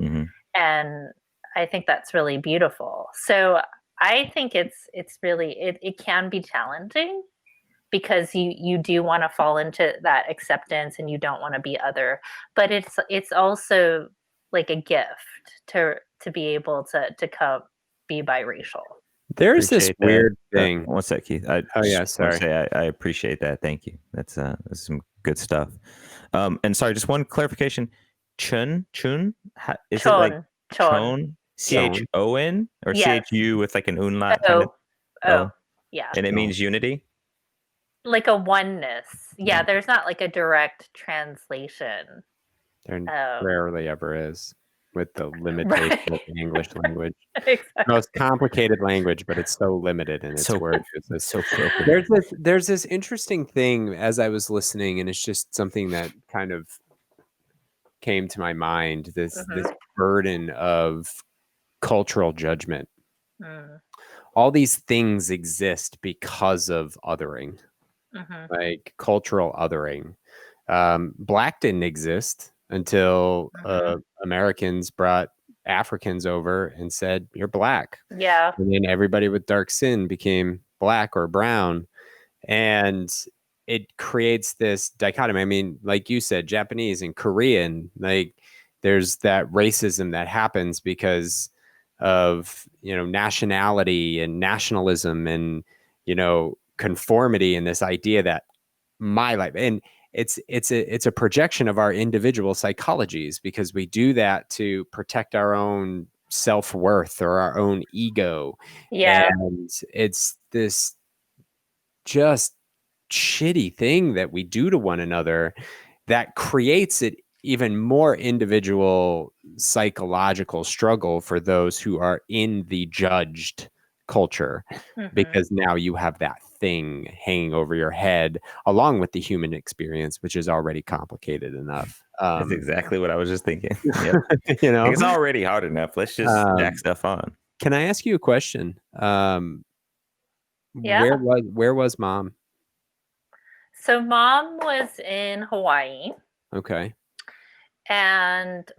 And I think that's really beautiful. So I think it's really, it can be challenging, because you do want to fall into that acceptance and you don't want to be other, but it's also like a gift to be able to come be biracial. There's this weird thing. One sec, Keith. Sorry. I appreciate that. Thank you. That's some good stuff. And sorry, just one clarification. Chun? Is it like Chon? CHON or Yes. CHU with like an umlaut kind of? Oh, yeah. And it means unity? Like a oneness. Yeah, there's not like a direct translation. There rarely ever is, with the limitation of the English language. Exactly. Most complicated language, but it's so limited in its words. It's so broken. There's this interesting thing as I was listening, and it's just something that kind of came to my mind. This burden of cultural judgment. All these things exist because of othering, like cultural othering. Black didn't exist until Americans brought Africans over and said, "You're black." Yeah. And then everybody with dark skin became black or brown. And it creates this dichotomy. I mean, like you said, Japanese and Korean, like, there's that racism that happens because of, nationality and nationalism and, conformity, and this idea that my life, and it's a projection of our individual psychologies, because we do that to protect our own self-worth or our own ego. Yeah. And it's this just shitty thing that we do to one another that creates it even more individual psychological struggle for those who are in the judged culture, because now you have that thing hanging over your head along with the human experience, which is already complicated enough. That's exactly what I was just thinking. Yep. Like, it's already hard enough. Let's just jack stuff on. Can I ask you a question? Yeah. Where was mom? So mom was in Hawaii. Okay. And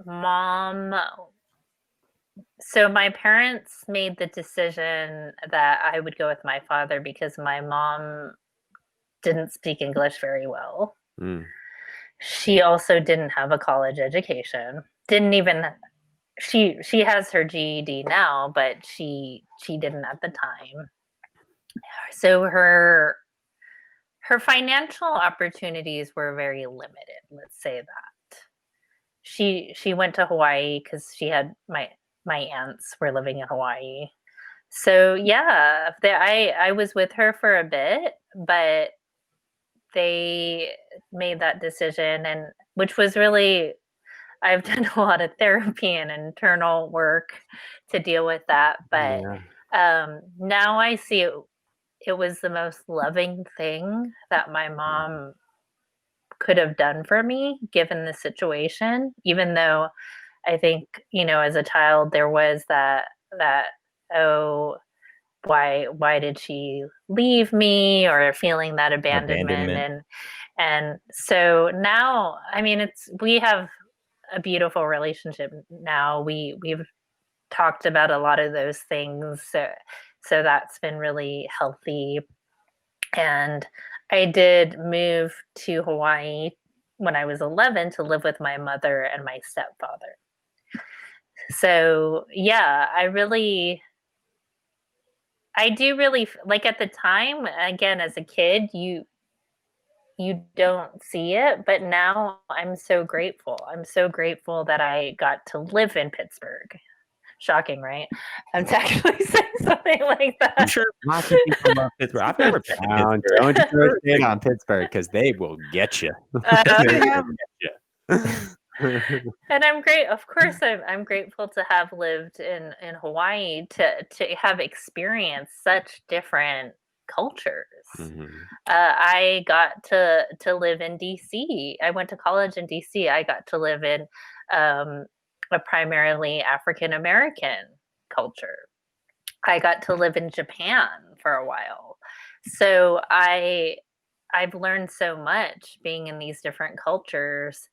so my parents made the decision that I would go with my father because my mom didn't speak English very well. She also didn't have a college education. She has her GED now, but she didn't at the time. So her financial opportunities were very limited, let's say that. She went to Hawaii because she had my aunts were living in Hawaii. So yeah, I was with her for a bit, but they made that decision, and which was really, I've done a lot of therapy and internal work to deal with that. But now I see it was the most loving thing that my mom could have done for me given the situation, even though I think, as a child there was that oh, why did she leave me, or feeling that abandonment. And so now, I mean, we have a beautiful relationship now. We've talked about a lot of those things, so that's been really healthy. And I did move to Hawaii when I was 11 to live with my mother and my stepfather. So yeah, I do really, like, at the time, again, as a kid, you don't see it, but now I'm so grateful. I'm so grateful that I got to live in Pittsburgh. Shocking, right? I'm actually saying something like that. I'm sure lots of people love Pittsburgh. I've never been to Pittsburgh. Don't throw shade on Pittsburgh, because they will get you. And I'm great. Of course, I'm grateful to have lived in Hawaii, to have experienced such different cultures. I got to live in DC. I went to college in DC. I got to live in a primarily African American culture. I got to live in Japan for a while. So I've learned so much being in these different cultures.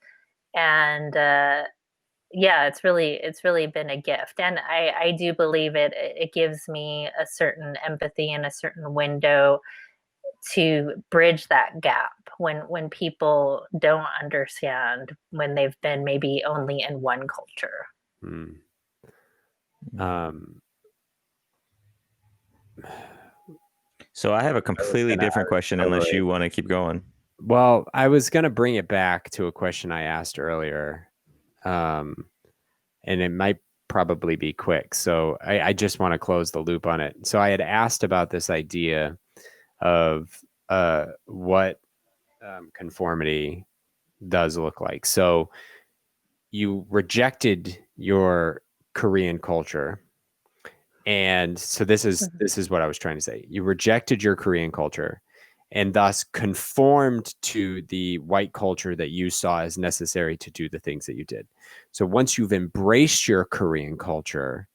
And yeah, it's really been a gift. And I do believe it gives me a certain empathy and a certain window to bridge that gap when people don't understand, when they've been maybe only in one culture. So I have a completely different question, unless you want to keep going. Well, I was going to bring it back to a question I asked earlier, and it might probably be quick. So I just want to close the loop on it. So I had asked about this idea of what conformity does look like. So you rejected your Korean culture. And so this is what I was trying to say. You rejected your Korean culture and thus conformed to the white culture that you saw as necessary to do the things that you did. So once you've embraced your Korean culture,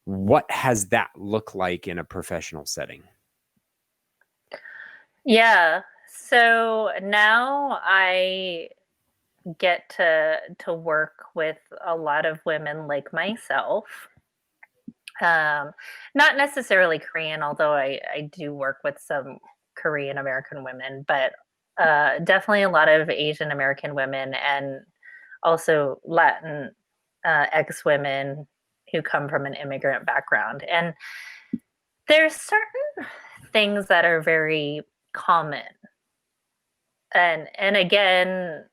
what has that looked like in a professional setting? Yeah. So now I get to work with a lot of women like myself. Not necessarily Korean, although I do work with some Korean American women, but definitely a lot of Asian American women, and also Latin ex women, who come from an immigrant background. And there's certain things that are very common. And again,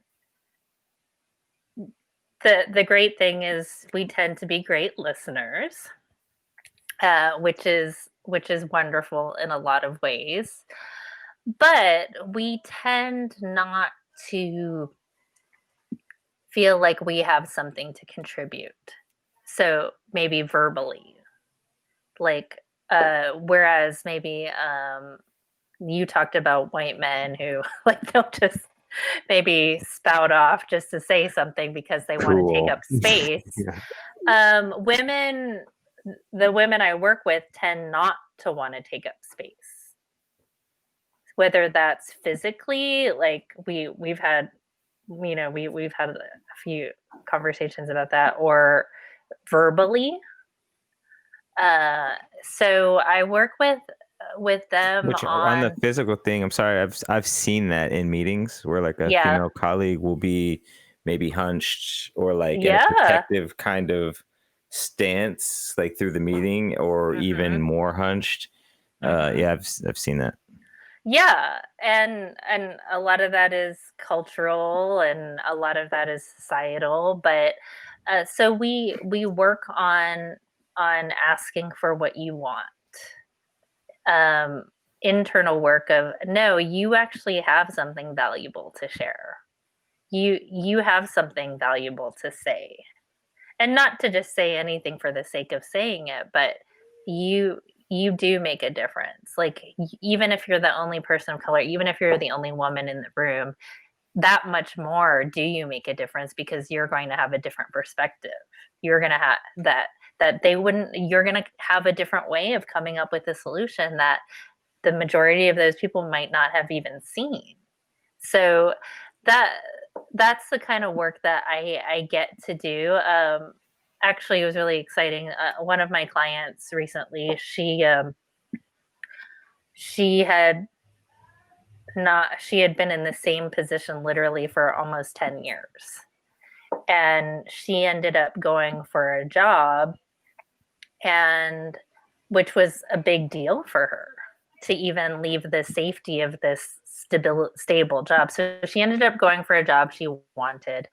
the great thing is we tend to be great listeners, which is wonderful in a lot of ways. But we tend not to feel like we have something to contribute. So maybe verbally, like, whereas maybe you talked about white men who like they'll just maybe spout off just to say something because they want to take up space. Women, the women I work with tend not to want to take up space. Whether that's physically, like we've had, we've had a few conversations about that, or verbally. So I work with them. Which on the physical thing, I'm sorry, I've seen that in meetings where like a female colleague will be maybe hunched or like in a protective kind of stance, like through the meeting, or even more hunched. I've seen that. Yeah, and a lot of that is cultural, and a lot of that is societal. But so we work on asking for what you want. Internal work of, no, you actually have something valuable to share. You have something valuable to say, and not to just say anything for the sake of saying it, but you do make a difference. Like, even if you're the only person of color, even if you're the only woman in the room, that much more do you make a difference, because you're going to have a different perspective. You're going to have that they wouldn't, you're going to have a different way of coming up with a solution that the majority of those people might not have even seen. So that's the kind of work that I get to do. Actually, it was really exciting. One of my clients recently, she had been in the same position literally for almost 10 years. And she ended up going for a job, and which was a big deal for her to even leave the safety of this stable job. So she ended up going for a job she wanted,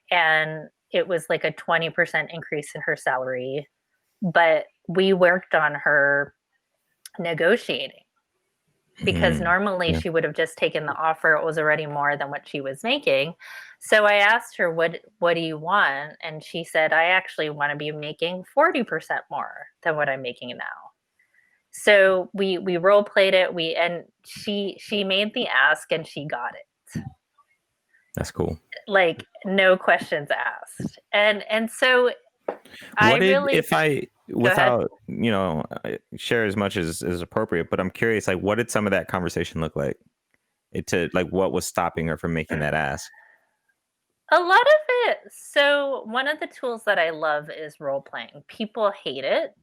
and it was like a 20% increase in her salary. But we worked on her negotiating, because normally she would have just taken the offer. It was already more than what she was making. So I asked her, what do you want? And she said, I actually want to be making 40% more than what I'm making now. So we role played it. And she made the ask, and she got it. That's cool. Like, no questions asked. And so without share as much as is appropriate, but I'm curious, like, what did some of that conversation look like? What was stopping her from making that ask? A lot of it. So one of the tools that I love is role playing. People hate it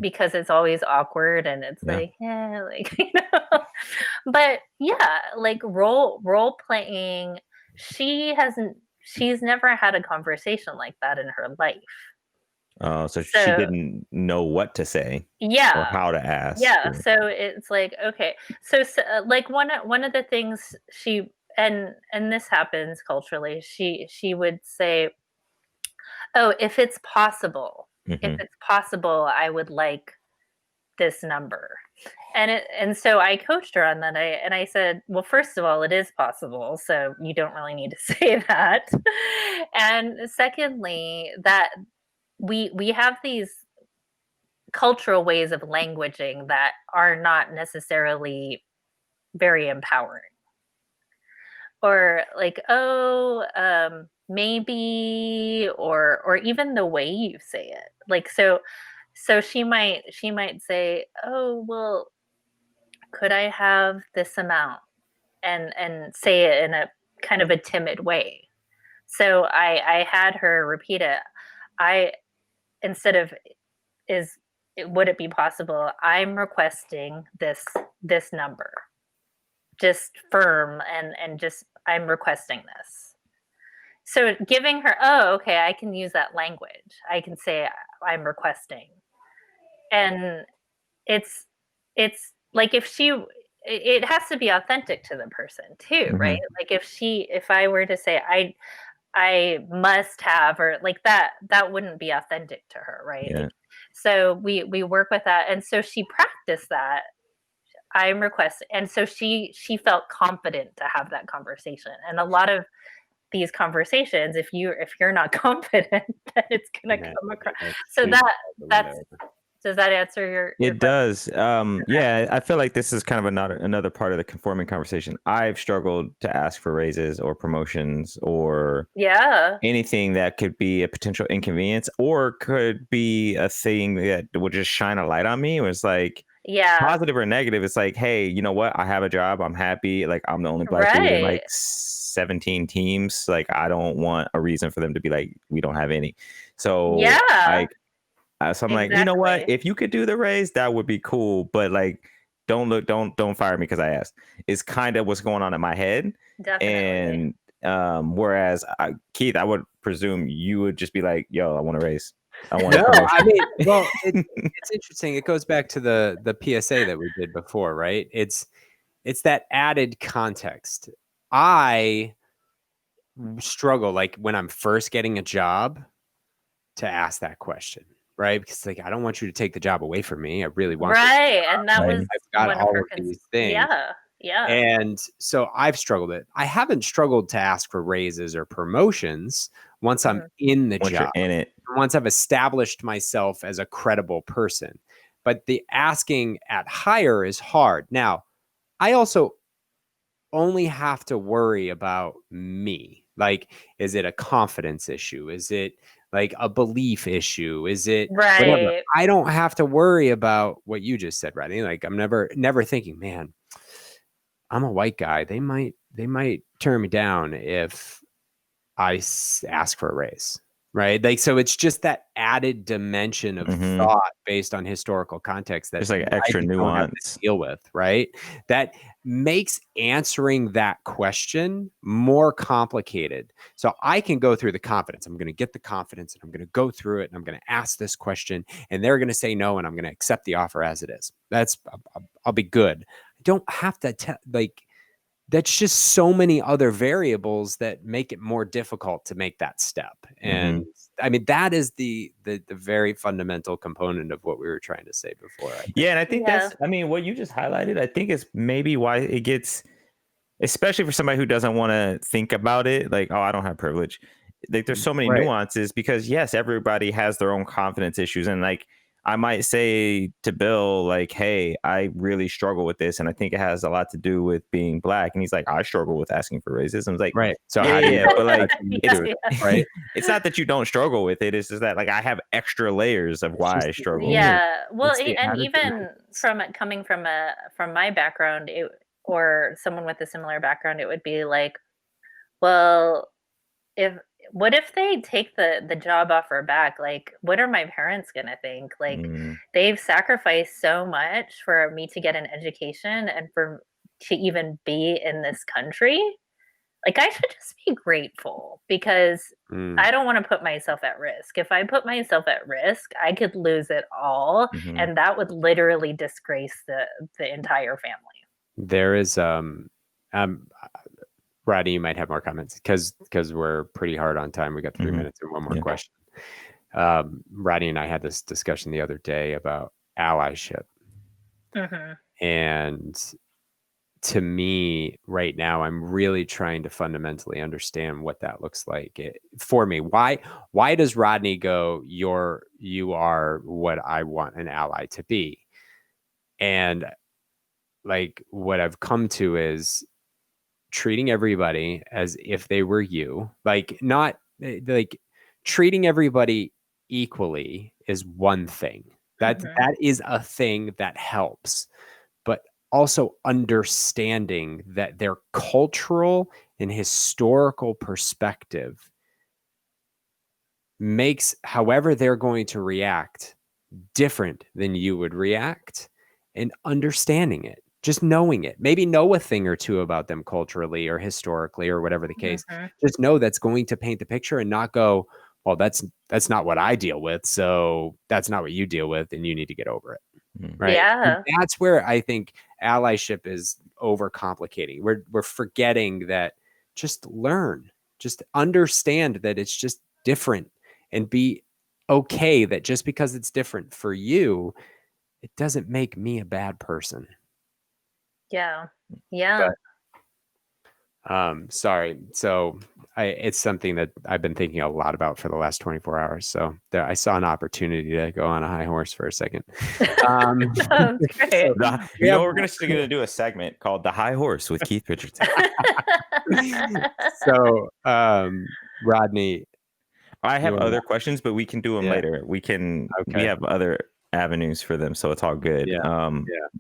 because it's always awkward, and it's like, but yeah, like role playing. She's never had a conversation like that in her life. So she didn't know what to say, or how to ask. Yeah, so it's like, okay, so like one of the things she, and this happens culturally, she would say, oh, if it's possible, I would like this number. And so I coached her on that. I said, well, first of all, it is possible, so you don't really need to say that. And secondly, that we have these cultural ways of languaging that are not necessarily very empowering. Or like, maybe, or even the way you say it. Like, so she might say, oh, well, could I have this amount? And say it in a kind of a timid way. So I had her repeat it. Instead of, would it be possible, I'm requesting this number. Just firm, and just, I'm requesting this. So giving her, oh, okay, I can use that language. I can say I'm requesting. And it's like if it has to be authentic to the person too, right? Like if I were to say I must have, or like that wouldn't be authentic to her, right? Yeah. Like, so we work with that, and so she practiced that. I'm requesting, and so she felt confident to have that conversation. And a lot of these conversations, if you're not confident, then it's gonna come across. So that's does that answer your It question? does. Yeah, I feel like this is kind of another part of the conforming conversation. I've struggled to ask for raises or promotions or anything that could be a potential inconvenience or could be a thing that would just shine a light on me. It was like, positive or negative. It's like, hey, you know what? I have a job. I'm happy. Like, I'm the only black dude in like 17 teams. Like, I don't want a reason for them to be like, we don't have any. So like, so I'm like, you know what? If you could do the raise, that would be cool. But like, don't fire me because I asked. It's kind of what's going on in my head. Definitely. And whereas Keith, I would presume you would just be like, yo, I want to raise. I want no, I mean, well, it's interesting. It goes back to the PSA that we did before, right? It's that added context. I struggle, like when I'm first getting a job, to ask that question, right? Because like I don't want you to take the job away from me. I really want and that was I've got all of these things. Yeah. And so I've struggled it. I haven't struggled to ask for raises or promotions once I'm in the job. You're in it. Once I've established myself as a credible person. But the asking at higher is hard. Now, I also only have to worry about me. Like, is it a confidence issue? Is it like a belief issue? Is it whatever? I don't have to worry about what you just said, Rodney. Like, I'm never thinking, man, I'm a white guy. They might turn me down if I ask for a raise, right? Like, so it's just that added dimension of thought based on historical context that there's like extra nuance to deal with, right? That makes answering that question more complicated. So I can go through the confidence. I'm going to get the confidence and I'm going to go through it and I'm going to ask this question and they're going to say no and I'm going to accept the offer as it is. I'll be good. I don't have to like, that's just so many other variables that make it more difficult to make that step. And I mean, that is the very fundamental component of what we were trying to say before. Yeah. And I think that's, I mean, what you just highlighted, I think is maybe why it gets, especially for somebody who doesn't want to think about it, like, oh, I don't have privilege. Like, there's so many nuances because yes, everybody has their own confidence issues. And like, I might say to Bill, like, hey, I really struggle with this. And I think it has a lot to do with being black. And he's like, I struggle with asking for raises. And I was like, right. So but like, right. It's not that you don't struggle with it. It's just that like, I have extra layers of why I struggle. Yeah. Well, and even coming from my background, or someone with a similar background, it would be like, well, what if they take the job offer back? Like, what are my parents gonna think? Like, they've sacrificed so much for me to get an education and to even be in this country. Like, I should just be grateful because I don't want to put myself at risk. If I put myself at risk, I could lose it all, and that would literally disgrace the entire family. There is Rodney, you might have more comments because we're pretty hard on time. We got 3 minutes and one more question. Rodney and I had this discussion the other day about allyship. And to me, right now, I'm really trying to fundamentally understand what that looks like for me. Why does Rodney go, you are what I want an ally to be? And like what I've come to is treating everybody as if they were you, like not like treating everybody equally is one thing. That is a thing that helps, but also understanding that their cultural and historical perspective makes however they're going to react different than you would react, and understanding it. just knowing it, maybe know a thing or two about them culturally or historically or whatever the case. Just know that's going to paint the picture and not go, well, that's not what I deal with. So that's not what you deal with. And you need to get over it. Right. Yeah. And that's where I think allyship is overcomplicating. We're forgetting that just learn, just understand that it's just different, and be okay that just because it's different for you, it doesn't make me a bad person. Yeah. Yeah. But, sorry. So it's something that I've been thinking a lot about for the last 24 hours. So I saw an opportunity to go on a high horse for a second. Sounds great. We're going to do a segment called The High Horse with Keith Richardson. So, Rodney, I have other questions, but we can do them later. We have other avenues for them, so it's all good.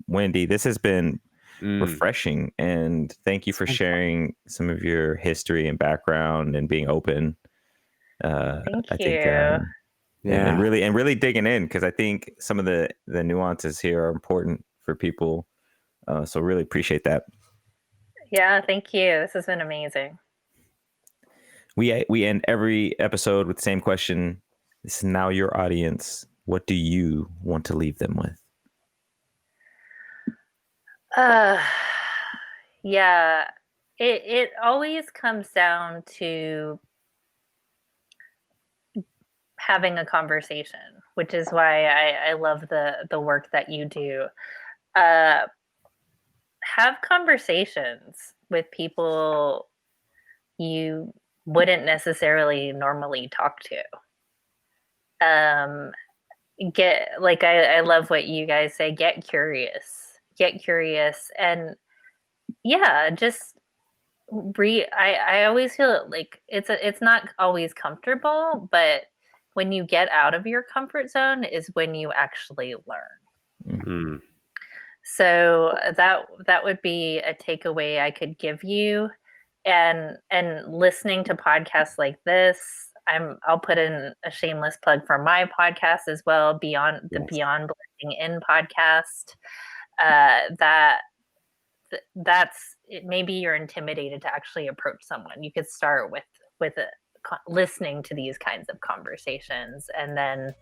Wendy, this has been refreshing, and thank you for sharing some of your history and background and being open. Thank you. And really digging in, because I think some of the nuances here are important for people. So really appreciate that. Yeah, thank you. This has been amazing. We end every episode with the same question. This is now your audience. What do you want to leave them with? Yeah, it always comes down to having a conversation, which is why I love the work that you do. Have conversations with people you wouldn't necessarily normally talk to. I love what you guys say, get curious, and just I always feel like it's not always comfortable, but when you get out of your comfort zone is when you actually learn. So that would be a takeaway I could give you. And listening to podcasts like this, I'll put in a shameless plug for my podcast as well, Beyond Blending In podcast. That's it. Maybe you're intimidated to actually approach someone. You could start with listening to these kinds of conversations, and then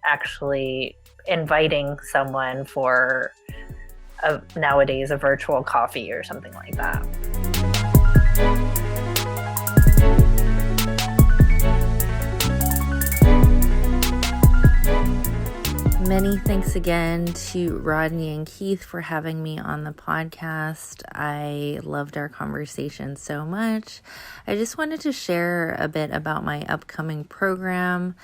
actually inviting someone for nowadays a virtual coffee or something like that. Many thanks again to Rodney and Keith for having me on the podcast. I loved our conversation so much. I just wanted to share a bit about my upcoming program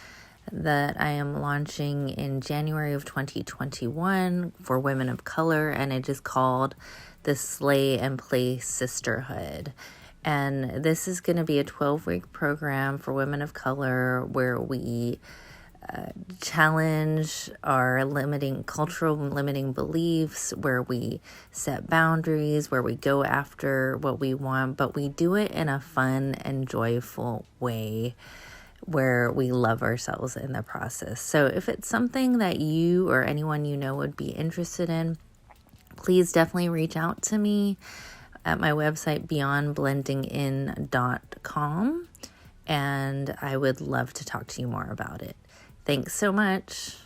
that I am launching in January of 2021 for women of color, and it is called the Slay and Play Sisterhood. And this is going to be a 12-week program for women of color where we challenge our cultural limiting beliefs, where we set boundaries, where we go after what we want, but we do it in a fun and joyful way where we love ourselves in the process. So if it's something that you or anyone you know would be interested in, please definitely reach out to me at my website, beyondblendingin.com, and I would love to talk to you more about it. Thanks so much.